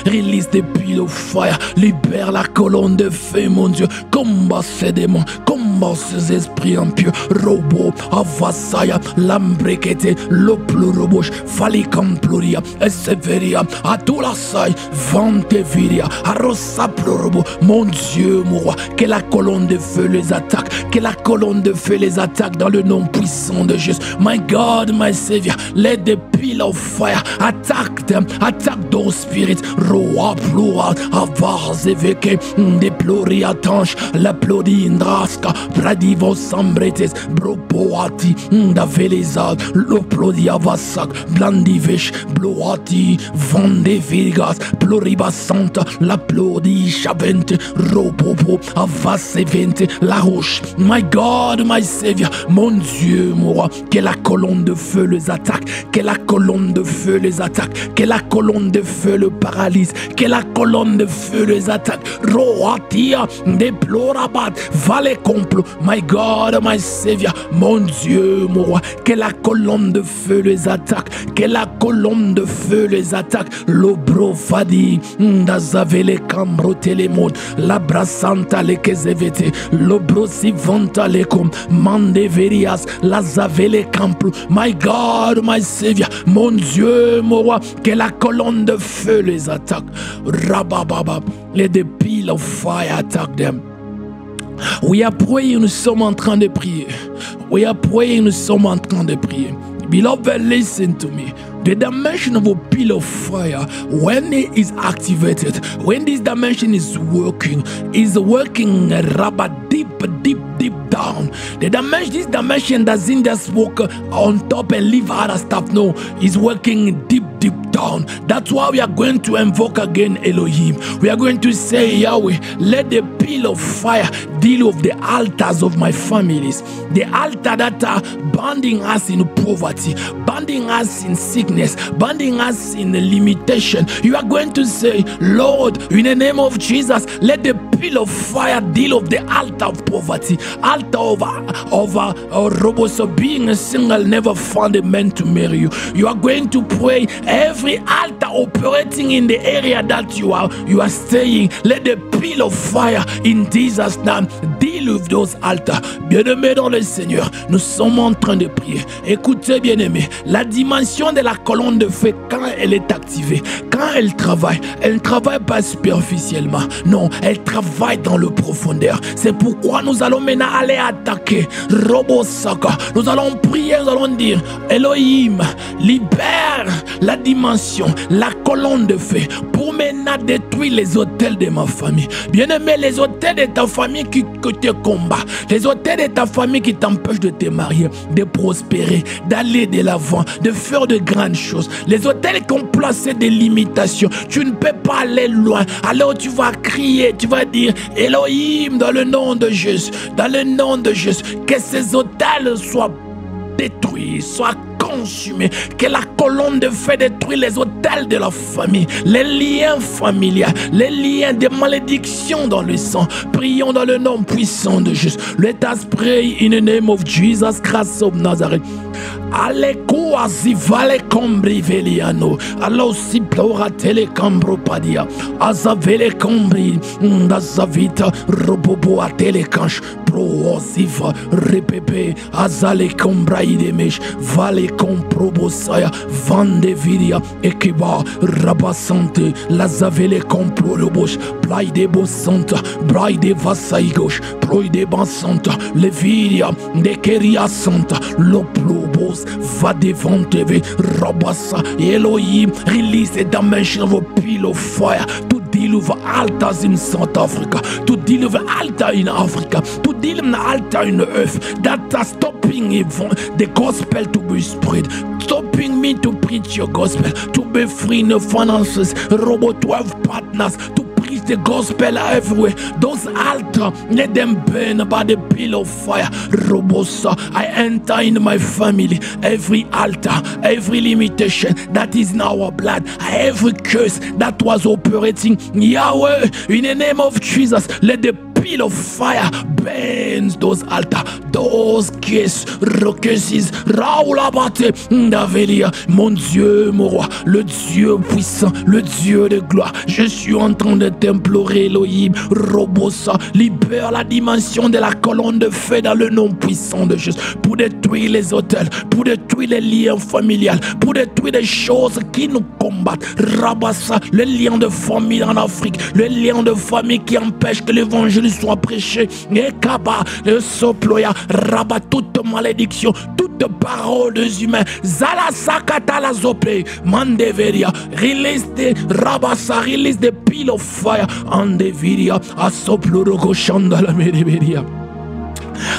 release the pillar of fire, libère la colonne de feu, mon Dieu, combat ces démons, combat ces esprits impurs, robot, avasaya, lambrekete, loplurobosh, falikam pluria, eseveria, atulasai, vanteviria, arosa plorobo, mon Dieu, mon roi, que la colonne de feu les attaque, que la colonne de feu les attaque dans le nom puissant de Jésus. My God, my Savior, let the pillar of fire attack them, attack those spirits. Roa plural, avars eveke, deploria tanche, l'applaudi indraska, pradivo sambretes, bropoati, daveleza, l'oplodi avasak, blandivesh, bloati, vande virgas, ploriba santa, l'applaudi chavente, ropopo, avasevente, la roche. My God, my Savior, mon Dieu, mon roi, que la colonne de feu les attaque, que la colonne de feu les attaque, que la colonne de feu le paralyse, que la colonne de feu les attaque. Roatia, déplorabat, vale complot. My God, my Savior, mon Dieu, mon roi, que la colonne de feu les attaque, que la colonne de feu les attaque. L'obro fadi, dazavele cambro telemon, la brasanta le kezevete, l'obro si vanta le com, mande verias, la zavele camplo. My God, my Savior, mon Dieu, mon roi, que la colonne de feu les attaque. Rabababa, let the pillar of fire attack them. We are praying, nous sommes en train de prier. We are praying, nous sommes en train de prier. Beloved, listen to me. The dimension of a pillar of fire, when it is activated, when this dimension is working rubber deep down. This dimension doesn't just work on top and leave other stuff. No, it's working deep down. That's why we are going to invoke again Elohim. We are going to say, Yahweh, let the pillar of fire deal with the altars of my families, the altar that are binding us in poverty, binding us in sickness, binding us in limitation. You are going to say, Lord, in the name of Jesus, let the pillar of fire deal with the altar of poverty, altar of robots of being a single, never found a man to marry you. You are going to pray every altar operating in the area that you are staying. Let the pillar of fire in Jesus' name deal with those altars. Bien-aimés dans le Seigneur, nous sommes en train de prier. Écoutez, bien-aimés, la dimension de la colonne de feu, quand elle est activée, quand elle ne travaille pas superficiellement. Non, elle travaille dans le profondeur. C'est pourquoi nous allons maintenant aller attaquer Robosaka. Nous allons prier, nous allons dire, Elohim, libère la dimension, la colonne de feu, pour maintenant détruire les hôtels de ma famille. Bien-aimé, les hôtels de ta famille qui te combattent, les hôtels de ta famille qui t'empêchent de te marier, de prospérer, d'aller de l'avant, de faire de grandes choses. Les hôtels qui ont placé des limitations. Tu ne peux pas aller loin. Alors tu vas crier, tu vas dire, Elohim, dans le nom de Jésus, dans le nom de Jésus, que ces hôtels soient détruits, soient consumés, que la colonne de feu détruit les hôtels de la famille, les liens familiaux, les liens de malédiction dans le sang. Prions dans le nom puissant de Jésus. Let us pray in the name of Jesus Christ of Nazareth. Aleko azivale kombri veliano, alo si plora tele kambro padia, azavele kombri, azavita robobo a tele kanch, pro oziva repepe, azale kombra idemesh, vale comprobosaya, vande vidia, ekiba, rabasante, lazavele compro robosh, braide bosanta, braide vasaigosh, proide basanta, levidia, dekeria santa, loplobos, va devant TV, rabassa, Elohim, release the dimension of a pillar of fire to deal with altars in South Africa, to deal with altars in Africa, to deal with altars in the earth that are stopping the gospel to be spread, stopping me to preach your gospel, to be free in the finances, robot 12 partners, to preach the gospel everywhere. Those altars, let them burn by the pillar of fire. Robosa, I enter in my family, every altar, every limitation that is in our blood, every curse that was operating, Yahweh, in the name of Jesus, let the pillar of fire burns those altars, those curses, Raoulabate, Davelia, mon Dieu, mon roi, le Dieu puissant, le Dieu de gloire. Je suis en train de t'implorer, Elohim, Robosa, libère la dimension de la colonne de feu dans le nom puissant de Jésus, pour détruire les hôtels, pour détruire les liens familiales, pour détruire les choses qui nous combattent. Rabassa, le lien de famille en Afrique, le lien de famille qui empêche que l'évangile soit prêché. Et Kaba, le soploya, rabat toute malédiction, toute parole des humains. Zala sakata la zople, mandeveria, release the rabassa, release the pillar of fire, andeveria, a soplorogo chandala medeveria.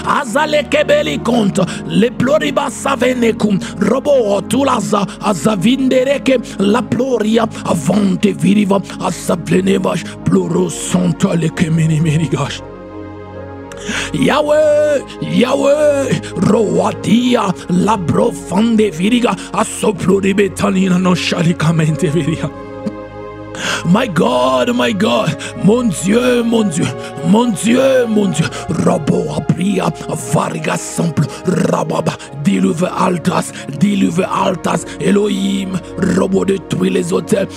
Azale kebeli kont le ploriba savenekum robo tulaza azavindereke la ploria avante viriva asaplenevas ploro santa le kemini merigash. Yahweh, Yahweh, roatia la profande viriga asoplo de betalina non shalicamente viria. My God, mon Dieu, mon Dieu, mon Dieu, mon Dieu, Rabo Abria, Variga Simple, Rababa, déluve altars, Elohim, Robo détruit les hôtels,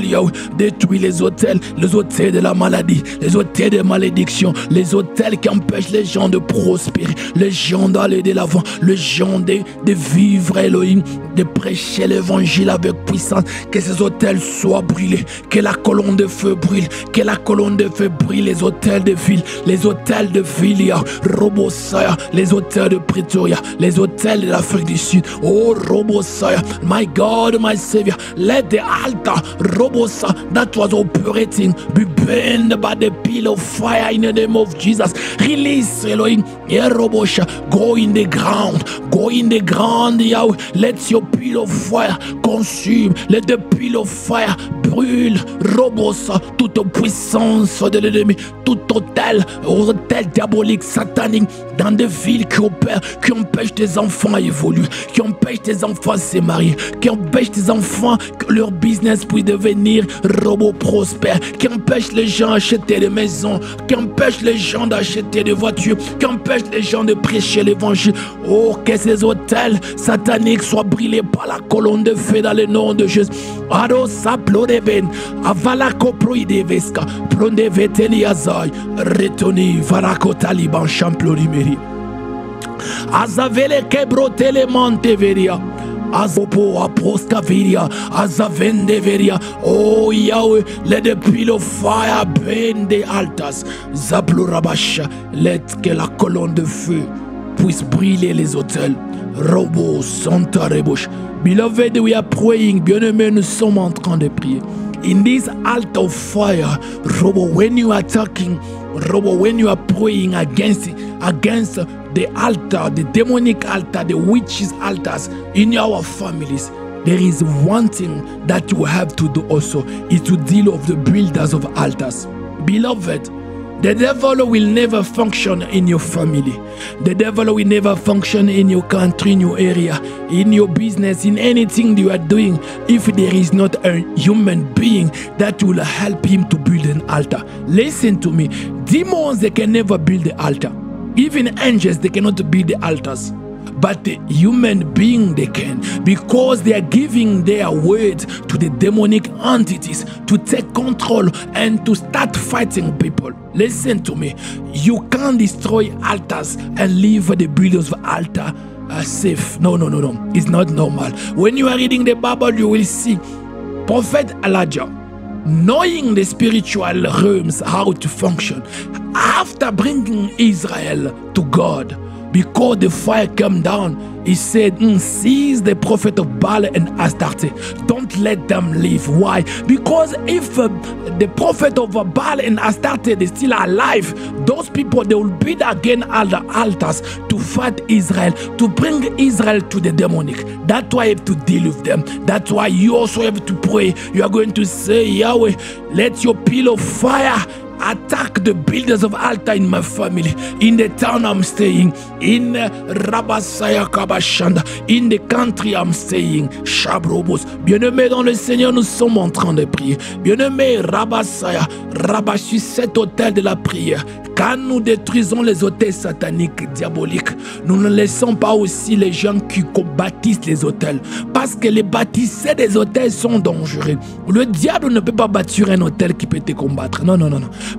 Yahweh, détruit les hôtels de la maladie, les hôtels de malédiction, les hôtels qui empêchent les gens de prospérer, les gens d'aller de l'avant, les gens de vivre, Elohim, de prêcher l'évangile avec puissance, que ces hôtels soient soit brûlée, que la colonne de feu brûle, que la colonne de feu brûle les hôtels de ville, les hôtels de Filia, Robosaya, les hôtels de Pretoria, les hôtels de l'Afrique du Sud. Oh Robosaya, my God, my Savior, let the altar, Robosa, that was operating, be burned by the pillar of fire in the name of Jesus. Release, Elohim, Robosha, go in the ground, go in the ground, Yahweh. Let your pillar of fire consume, let the pillar of fire brûle, Robosa, toute puissance de l'ennemi, tout hôtel diabolique, satanique, dans des villes qui opèrent, qui empêchent tes enfants à évoluer, qui empêchent tes enfants à se marier, qui empêchent tes enfants que leur business puisse devenir robot prospère, qui empêchent les gens d'acheter des maisons, qui empêchent les gens d'acheter des voitures, qui empêchent les gens de prêcher l'évangile. Oh, que ces hôtels sataniques soient brûlés par la colonne de feu dans le nom de Jésus. Ado saplodeben, avala koproideveska, plonde veteni azai, retoni varako taliban champlonimeri. Azavele kebrotele monteveria. Azopo aproskaveria, azavendeveria. Oh Yahweh, let the pillar of fire burn the altars. Zaplurabasha, let que la colonne de feu puisse brûler les hôtels. Robo Santa Rebush. Beloved, we are praying. Bien-aimés, nous sommes en train de prier. In this altar of fire, Robo, when you are talking, Robo, when you are praying against the altar, the demonic altar, the witches' altars in our families, there is one thing that you have to do also, is to deal with the builders of altars. Beloved, the devil will never function in your family. The devil will never function in your country, in your area, in your business, in anything you are doing, if there is not a human being that will help him to build an altar. Listen to me. Demons, they can never build the altar. Even angels, they cannot build the altars. But the human being, they can, because they are giving their word to the demonic entities to take control and to start fighting people. Listen to me. You can't destroy altars and leave the builders of altar safe. No. It's not normal. When you are reading the Bible, you will see Prophet Elijah, knowing the spiritual realms, how to function, after bringing Israel to God, because the fire came down, he said, seize the prophet of Baal and Astarte. Don't let them live. Why? Because if the prophet of Baal and Astarte is still alive, those people, they will build again other altars to fight Israel, to bring Israel to the demonic. That's why you have to deal with them. That's why you also have to pray. You are going to say, Yahweh, let your pillar of fire attack the builders of altar in my family, in the town I'm staying, in Rabasaya Kabashanda, in the country I'm staying, Shabrobos. Bien-aimés dans le Seigneur, nous sommes en train de prier. Bien-aimés, Rabasaya, Rabassu, cet hôtel de la prière. Quand nous détruisons les hôtels sataniques, diaboliques, nous ne laissons pas aussi les gens qui bâtissent les hôtels. Parce que les bâtisseurs des hôtels sont dangereux. Le diable ne peut pas bâtir un hôtel qui peut te combattre. Non.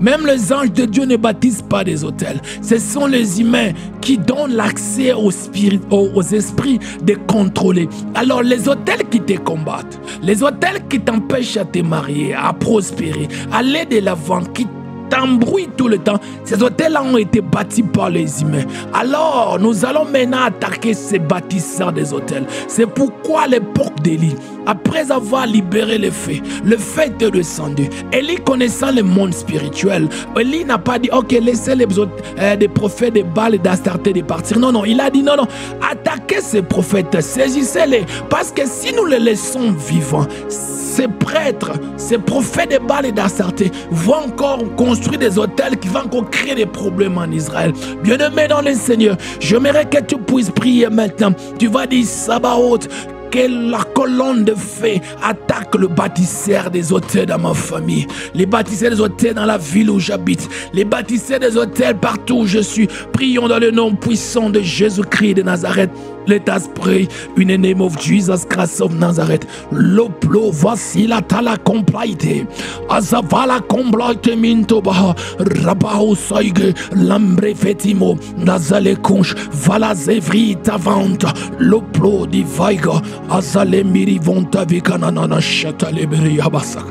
Même les anges de Dieu ne bâtissent pas des hôtels. Ce sont les humains qui donnent l'accès aux esprits de contrôler. Alors les hôtels qui te combattent, les hôtels qui t'empêchent à te marier, à prospérer, à aller de l'avant, qui t'embrouillent tout le temps, ces hôtels-là ont été bâtis par les humains. Alors, nous allons maintenant attaquer ces bâtisseurs des hôtels. C'est pourquoi l'époque d'Élie, après avoir libéré le feu était descendu. Élie, connaissant le monde spirituel, Élie n'a pas dit, ok, laissez les prophètes de Baal et d'Astarté de partir. Non, il a dit, non, attaquez ces prophètes, saisissez-les, parce que si nous les laissons vivants, ces prêtres, ces prophètes de Baal et d'Astarté vont encore construire des hôtels qui vont encore créer des problèmes en Israël. Bien-aimé dans le Seigneur, j'aimerais que tu puisses prier maintenant. Tu vas dire, Sabaoth, que la colonne de feu attaque le bâtisseur des hôtels dans ma famille, les bâtisseurs des hôtels dans la ville où j'habite, les bâtisseurs des hôtels partout où je suis. Prions dans le nom puissant de Jésus-Christ de Nazareth. Let us pray in the name of Jesus Christ of Nazareth. Loplo vasila tala complaite. Azavala complaite mintoba. Rabaho saige. Lambre fetimo. Nazale conch. Vala zevri tavanta. Loplo di vaiga. Azale miri vonta vikanana shatale beri abasak.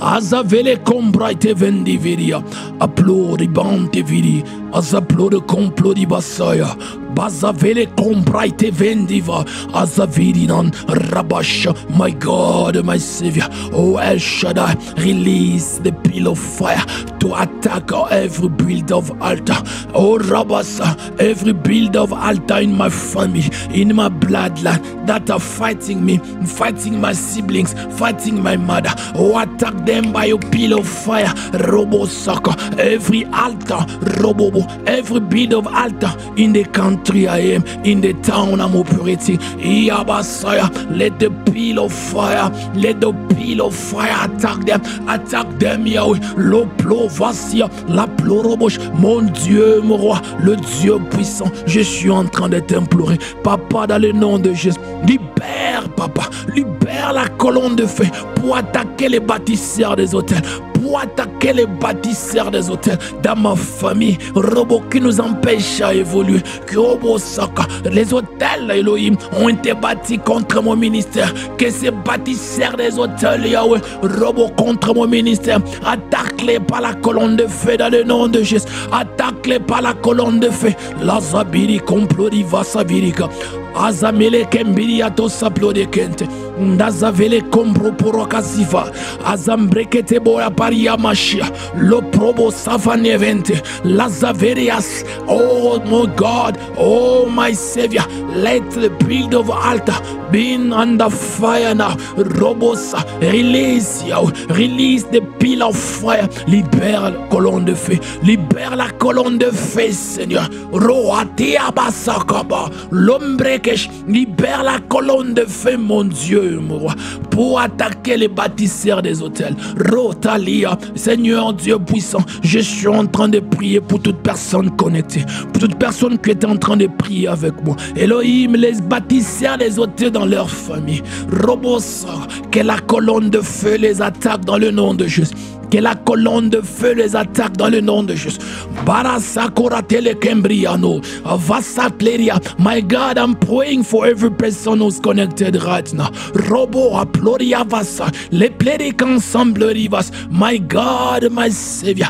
Azavele combraite vendiviria. Applaudi bante vidi. Azaplode complodi basaya. Bazavele combraite vendiva. Azavirinan rabash. My God, my Savior. Oh El Shaddai, release the pillar of fire to attack every build of altar. Oh Rabasa, every build of altar in my family, in my bloodline that are fighting me, fighting my siblings, fighting my mother. Oh, attack them by your pillar of fire. Robo Saka, every altar, Robo, every build of altar in the country I am, in the town I'm operating. Yabasaya, let the pillar of fire, let the pillar of fire attack them, Yahweh. L'oplo vasia, la ploroboche, mon Dieu, mon roi, le Dieu puissant, je suis en train de t'implorer, Papa, dans le nom de Jésus, libère, Papa, libère la colonne de feu pour attaquer les bâtisseurs des hôtels, pour attaquer les bâtisseurs des hôtels dans ma famille, Robo qui nous empêche à évoluer, que Robo Saka, les hôtels Elohim ont été bâtis contre mon ministère, que ces bâtisseurs des hôtels Yahweh, Robo contre mon ministère, attaque-les par la colonne de feu dans le nom de Jésus, attaque-les par la colonne de feu, la zabiri complodi va savirika. Azamele kembiri ato saplode kente. Ndazavele kombro porokasiva. Azambrekete boya paria mashia. Lo probo savanevente. Lazaverias. Oh my God. Oh my Savior. Let the build of altar be under fire now. Robosa. Release you. Release the pillar of fire. Libère la colonne de feu. Libère la colonne de feu, Seigneur. Roatea basakaba. L'ombre libère la colonne de feu, mon Dieu, mon roi, pour attaquer les bâtisseurs des hôtels. Rotalia, Seigneur Dieu puissant, je suis en train de prier pour toute personne connectée, pour toute personne qui est en train de prier avec moi. Elohim, les bâtisseurs des hôtels dans leur famille. Robosa, que la colonne de feu les attaque dans le nom de Jésus. Que la colonne de feu les attaque dans le nom de Jésus. Barasakora telekembriano. Vasatleria. My God, I'm praying for every person who's connected right now. Robo aploria vasa. Les plédiques ensemble rivas. My God, my Savior.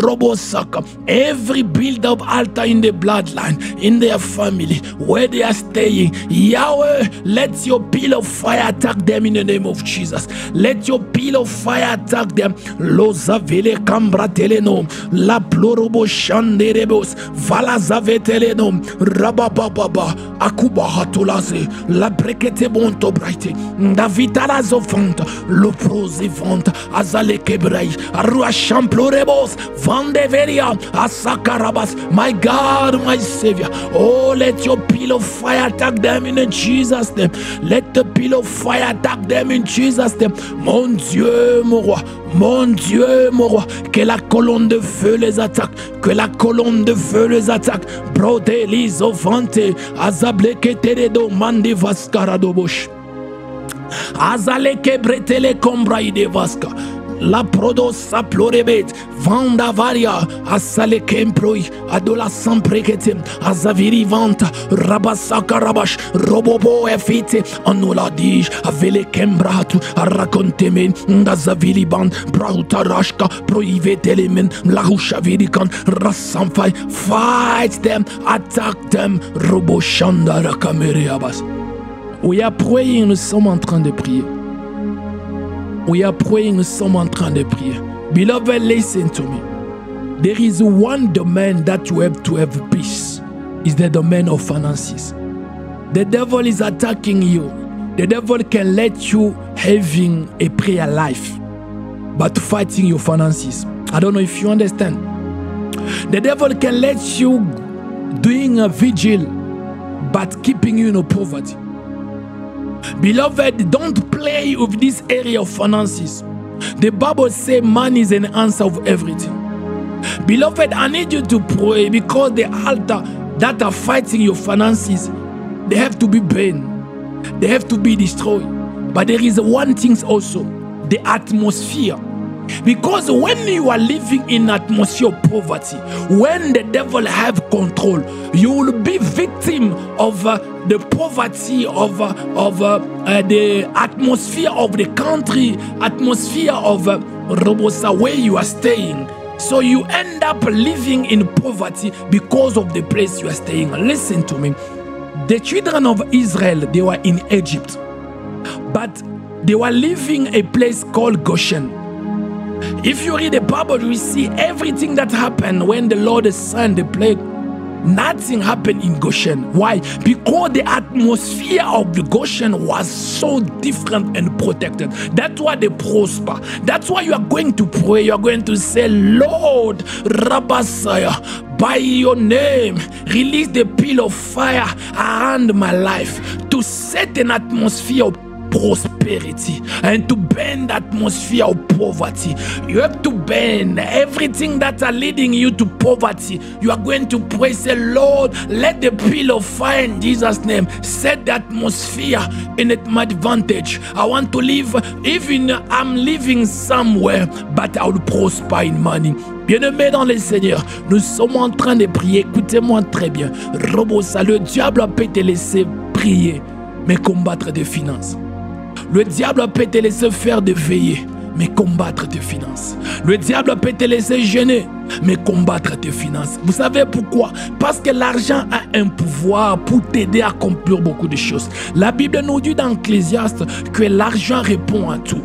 Robo saka. Every build up altar in the bloodline, in their family, where they are staying. Yahweh, let your pillar of fire attack them in the name of Jesus. Let your pillar of fire attack them. Zavele cambra telenom, la plorobo shanderebos, vala zavetelenom, rabababa, akuba hatulaze, la brekete bonto braite, davitala zofanta, lo prosivanta, azale kebrei, arua champlorebos, vandeveria, asakarabas. My God, my Savior, oh, let your pillar of fire attack them in Jesus' name. Let the pillar of fire attack them in Jesus' name. Mon Dieu, mon roi, mon Dieu, mon roi, que la colonne de feu les attaque, que la colonne de feu les attaque. Brode lisovante, azableke teredo mande vascarado bosh. Azaleke bretele combraide vasca. La prodos saplorebet, vanda varia, asale kemproi, adola sampreketem, azaviri vanta, rabasaka rabash, robobo efite, anuladij, avele kembratu, arakontemen, ndazavili band, brautarashka, proivetelemen, lahushavirikan, rasamfai, fight them, attack them, roboshanda rakameriabas. We are praying, nous sommes en train de prier. We are praying, nous sommes en train de prier. Beloved, listen to me. There is one domain that you have to have peace. It's the domain of finances. The devil is attacking you. The devil can let you having a prayer life, but fighting your finances. I don't know if you understand. The devil can let you doing a vigil, but keeping you in poverty. Beloved, don't play with this area of finances. The Bible says money is an answer of everything. Beloved, I need you to pray because the altar that are fighting your finances they have to be burned. They have to be destroyed. But there is one thing also, the atmosphere. Because when you are living in atmosphere of poverty, when the devil have control, you will be victim of the poverty of the atmosphere of the country, atmosphere of Robosa where you are staying. So you end up living in poverty because of the place you are staying. Listen to me. The children of Israel, they were in Egypt, but they were living a place called Goshen. If you read the Bible, you see everything that happened when the Lord sent the plague. Nothing happened in Goshen. Why? Because the atmosphere of the Goshen was so different and protected. That's why they prosper. That's why you are going to pray. You are going to say, Lord, Rabasaya, by your name, release the pillar of fire around my life to set an atmosphere of prosperity and to bend the atmosphere of poverty. You have to bend everything that are leading you to poverty. You are going to pray, say, Lord, let the pillar of fire in Jesus' name set the atmosphere in my advantage. I want to live, even I'm living somewhere, but I will prosper in money. Bien-aimés dans le Seigneur, nous sommes en train de prier. Écoutez-moi très bien. Robosa, le diable peut te laisser prier, mais combattre des finances. Le diable peut te laisser faire de veillées, mais combattre tes finances. Le diable peut te laisser jeûner, mais combattre tes finances. Vous savez pourquoi? Parce que l'argent a un pouvoir pour t'aider à accomplir beaucoup de choses. La Bible nous dit dans Ecclésiaste que l'argent répond à tout.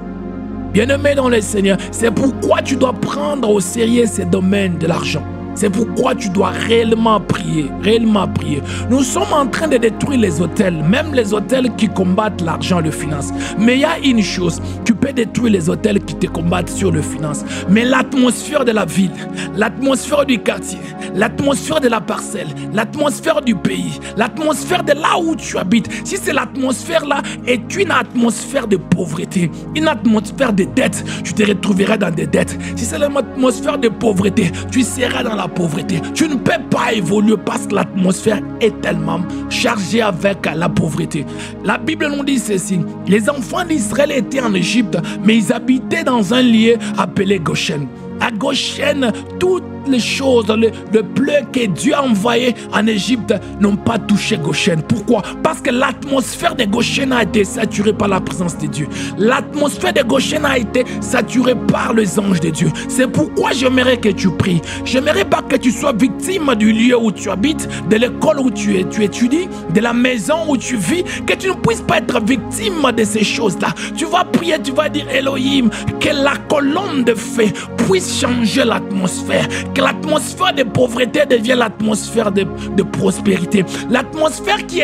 Bien-aimé dans le Seigneur, c'est pourquoi tu dois prendre au sérieux ces domaines de l'argent. C'est pourquoi tu dois réellement prier, réellement prier. Nous sommes en train de détruire les hôtels, même les hôtels qui combattent l'argent et le finance. Mais il y a une chose, tu peux détruire les hôtels qui te combattent sur le finance. Mais l'atmosphère de la ville, l'atmosphère du quartier, l'atmosphère de la parcelle, l'atmosphère du pays, l'atmosphère de là où tu habites, si c'est l'atmosphère-là est une atmosphère de pauvreté, une atmosphère de dette, tu te retrouveras dans des dettes. Si c'est l'atmosphère de pauvreté, tu seras dans la pauvreté. Tu ne peux pas évoluer parce que l'atmosphère est tellement chargée avec la pauvreté. La Bible nous dit ceci: les enfants d'Israël étaient en Égypte, mais ils habitaient dans un lieu appelé Goshen. À Goshen, toutes les choses, le bleu que Dieu a envoyé en Égypte n'ont pas touché Goshen. Pourquoi? Parce que l'atmosphère de Goshen a été saturée par la présence de Dieu. L'atmosphère de Goshen a été saturée par les anges de Dieu. C'est pourquoi j'aimerais que tu pries. J'aimerais pas que tu sois victime du lieu où tu habites, de l'école où tu étudies, de la maison où tu vis, que tu ne puisses pas être victime de ces choses-là. Tu vas prier, tu vas dire, Elohim, que la colonne de feu puisse changer l'atmosphère, que l'atmosphère de pauvreté devienne l'atmosphère de prospérité. L'atmosphère qui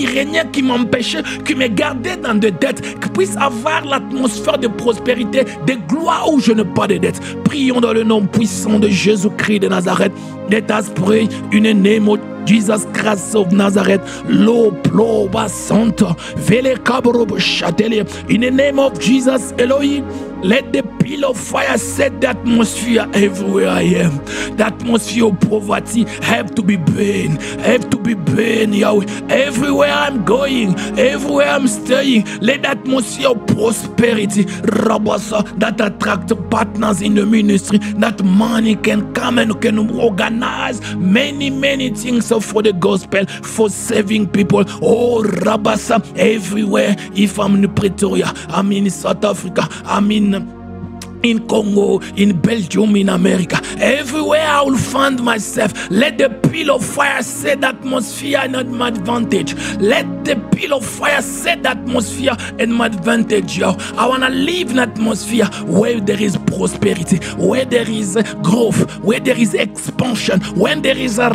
régnait, qui m'empêchait, qui me gardait dans des dettes, qui puisse avoir l'atmosphère de prospérité, de gloire où je n'ai pas de dettes. Prions dans le nom puissant de Jésus-Christ de Nazareth. Let us pray in the name of Jesus Christ of Nazareth. Lo ploba santo vele kabrob shatele. In the name of Jesus Elohim, let the pillar of fire set the atmosphere everywhere I am. The atmosphere of poverty have to be burned. Have to be burned, Yahweh. Everywhere I'm going, everywhere I'm staying, let the atmosphere of prosperity, Rabasa, that attract partners in the ministry, that money can come and can organize many things for the gospel, for saving people. Oh, Rabasa, everywhere. If I'm in Pretoria, I'm in South Africa, I'm in Congo, in Belgium, in America, everywhere I will find myself, let the pillar of fire set the atmosphere in my advantage. Let the pillar of fire set the atmosphere in my advantage, yo. I want to live in an atmosphere where there is prosperity, where there is growth, where there is expansion, when there is a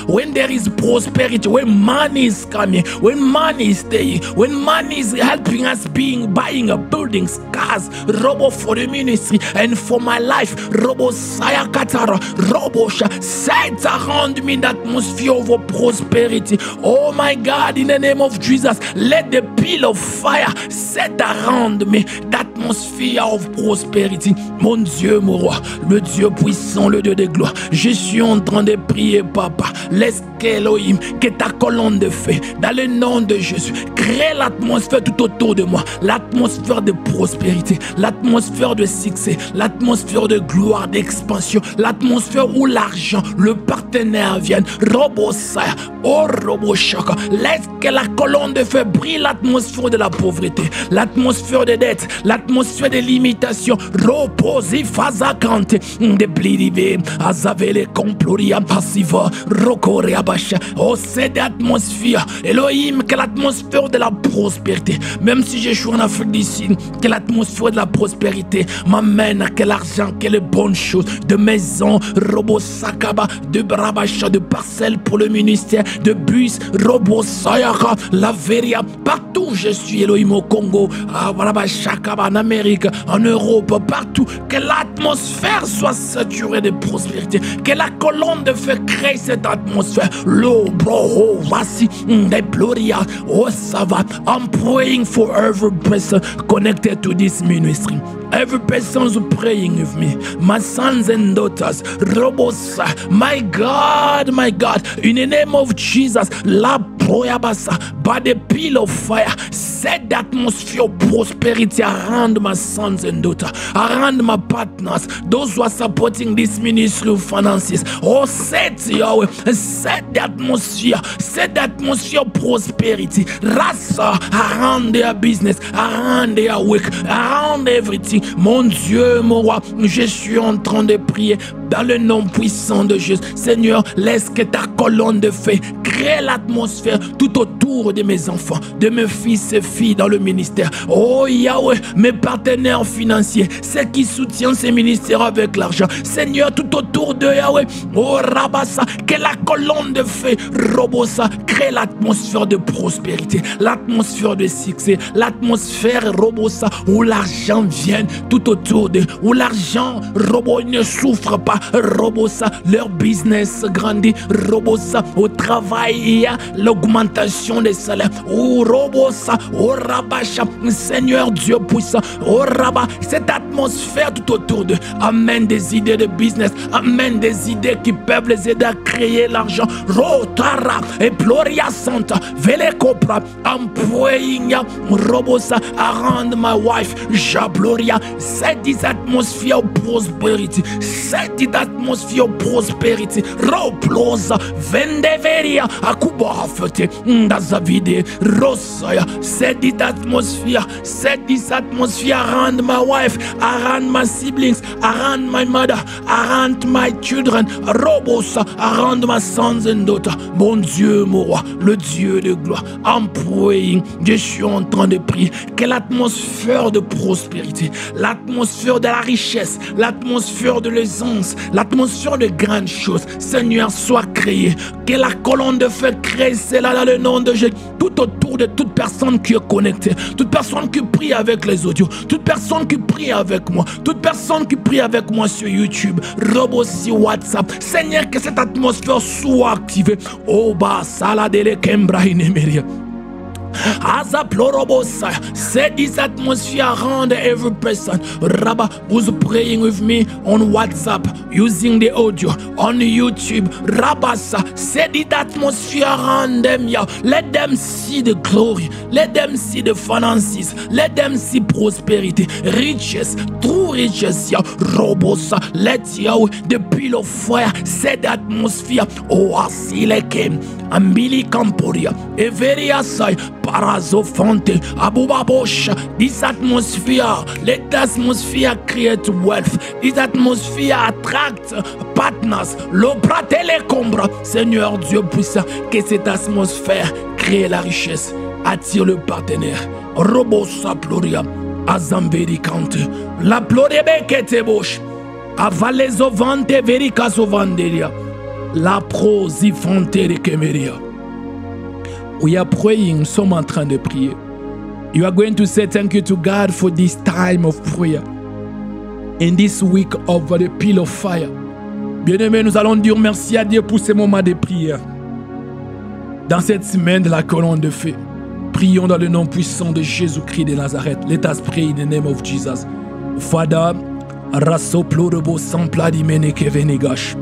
when there is prosperity, when money is coming, when money is staying, when money is helping us buying a building, cars, Robo, for the ministry and for my life. Robo Sayakatara, Robo set around me the atmosphere of prosperity. Oh my God, in the name of Jesus, let the pillar of fire set around me that atmosphere of prosperity. Mon Dieu, mon roi, le Dieu puissant, le Dieu de gloire. Je suis en train de prier, papa. Laisse qu'Elohim, que ta colonne de feu, dans le nom de Jésus, crée l'atmosphère tout autour de moi. L'atmosphère de prospérité, l'atmosphère de succès, l'atmosphère de gloire, d'expansion, l'atmosphère où l'argent, le partenaire viennent. Robosaya, oh Roboshaka, laisse que la colonne de feu brille l'atmosphère de la pauvreté, l'atmosphère de dette, l'atmosphère de limitation. Reposi fazakante, de blidive, azavele comploria passiva, rokoria basha. Oh, cette atmosphère, Elohim, que l'atmosphère de la prospérité, même si je suis en Afrique du Sud, que l'atmosphère de la prospérité m'amène à que l'argent, que les bonnes choses, de maisons, robosakaba, de brabacha, de parcelles pour le ministère, de bus, robosayaka, la veria, partout où je suis, Elohim, au Congo, en Amérique, en Europe, partout, que l'atmosphère soit saturée de prospérité, que la colonne de feu crée cette atmosphère. Lo, bro, oh, voici, de gloria, oh, ça va. I'm praying for every person connected to this ministry. Every person who's praying with me, my sons and daughters, Robosa, my God, in the name of Jesus, la proyabasa, by the pillar of fire, set the atmosphere of prosperity around my sons and daughters, around my partners, those who are supporting this ministry of finances. Oh, set Yahweh, set the atmosphere of prosperity, rasa around their business, around their work, around everything. Mon Dieu, mon roi, je suis en train de prier dans le nom puissant de Jésus. Seigneur, laisse que ta colonne de feu crée l'atmosphère tout autour de mes enfants, de mes fils et filles dans le ministère. Oh Yahweh, mes partenaires financiers, ceux qui soutiennent ces ministères avec l'argent. Seigneur, tout autour de Yahweh, oh Rabassa, que la colonne de feu, Robosa, crée l'atmosphère de prospérité, l'atmosphère de succès, l'atmosphère, Robosa, où l'argent vient tout autour d'eux, où l'argent, Robo, ne souffre pas, Robosa, leur business grandit, Robosa, au travail, il y a l'augmentation des salaires, oh Robosa, oh Rabacha, Seigneur Dieu puissant, oh Rabba, cette atmosphère tout autour d'eux amène des idées de business, amène des idées qui peuvent les aider à créer l'argent, Rotara, et Gloria Santa, Vele Copra, I'm praying, Robosa, around my wife, Jabloria, set this atmosphere of prosperity, set this atmosphere of prosperity, Roplosa, Vendeveria, Akuba Fete, Ndazavide, Rosaya, set this atmosphere around my wife, around my siblings, around my mother, around my children, Robosa, around my sons and daughters. Mon Dieu, mon roi, le Dieu de gloire, I'm praying, je suis en train de prier, que l'atmosphère de prospérité, l'atmosphère de la richesse, l'atmosphère de l'aisance, l'atmosphère de grandes choses, Seigneur, soit créée, que la colonne de feu crée cela dans le nom de Jésus, tout autour de toute personne qui est connectée, toute personne qui prie avec les audios, toute personne qui prie avec moi, toute personne qui prie avec moi sur YouTube, Robosi WhatsApp, Seigneur, que cette atmosphère soit activée. Oh, bah, saladele kembrahinemeria. As a plorobosa, set this atmosphere around every person. Rabba who's praying with me on WhatsApp, using the audio on YouTube. Rabasa, set the atmosphere around them, yeah. Let them see the glory, let them see the finances, let them see prosperity, riches, true riches, yeah. Robosa, let Yahweh, the pillar of fire, set the atmosphere. Oh, Asileke, Ambili Camporia, Everia Sai. Parazofante, Abubabosh, this atmosphere, let the atmosphere create wealth, this atmosphere attract partners, l'obratele combra, Seigneur Dieu puissant, que cette atmosphère crée la richesse, attire le partenaire, Robosa Ploria, Azamvericante, la Plorebekete Bosh, Avalezovante Vericasovanderia, la Prosifante de Kemeria. We are praying, nous sommes en train de prier. You are going to say thank you to God for this time of prayer. In this week of the pillar of fire. Bien-aimés, nous allons dire merci à Dieu pour ces moments de prière. Dans cette semaine de la colonne de feu. prions dans le nom puissant de Jésus-Christ de Nazareth. Let us pray in the name of Jesus. Father, rasoplo de bo sampla di mene kevenegash.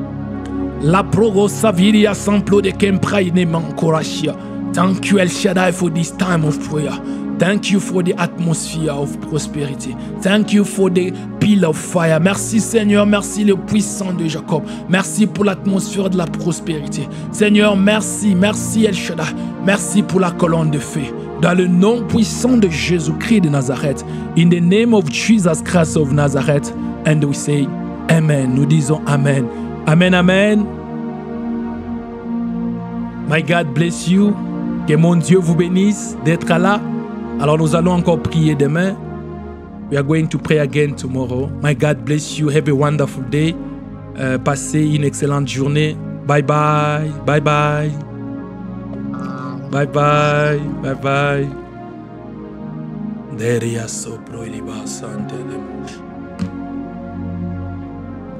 La progo saviria samplo de kempra ine mankorashia. Thank you, El Shaddai, for this time of prayer. Thank you for the atmosphere of prosperity. Thank you for the pillar of fire. Merci Seigneur, merci le puissant de Jacob. Merci pour l'atmosphère de la prospérité. Seigneur, merci, merci El Shaddai. Merci pour la colonne de feu. Dans le nom puissant de Jésus-Christ de Nazareth. In the name of Jesus Christ of Nazareth. And we say Amen. Nous disons Amen. Amen, Amen. My God bless you. Que mon Dieu vous bénisse d'être là. Alors nous allons encore prier demain. We are going to pray again tomorrow. My God bless you. Have a wonderful day. Passez une excellente journée. Bye bye. Bye bye. Bye bye. Bye bye.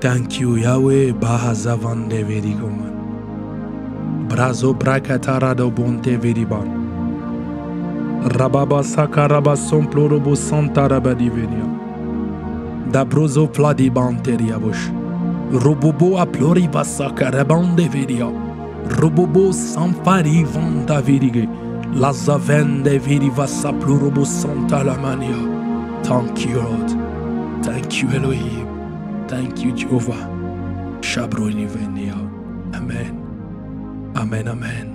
Thank you, Yahweh. Bahazavande Verigoman. Brazo Brakatara do Bonte Veriban. Rababa Sakaraba Somplorobo Santa Rabadivenia. Dabrozo Fladi Banteriabush. Robobo Aploriba Sakarabande Veria. Robobo Sanfari Vanda Virige. Lazavende Viriva Saplorobo Santa Lamania. Thank you, Lord. Thank you, Elohim. Thank you, Jehovah. Shabroni Venia. Amen. Amen, amen.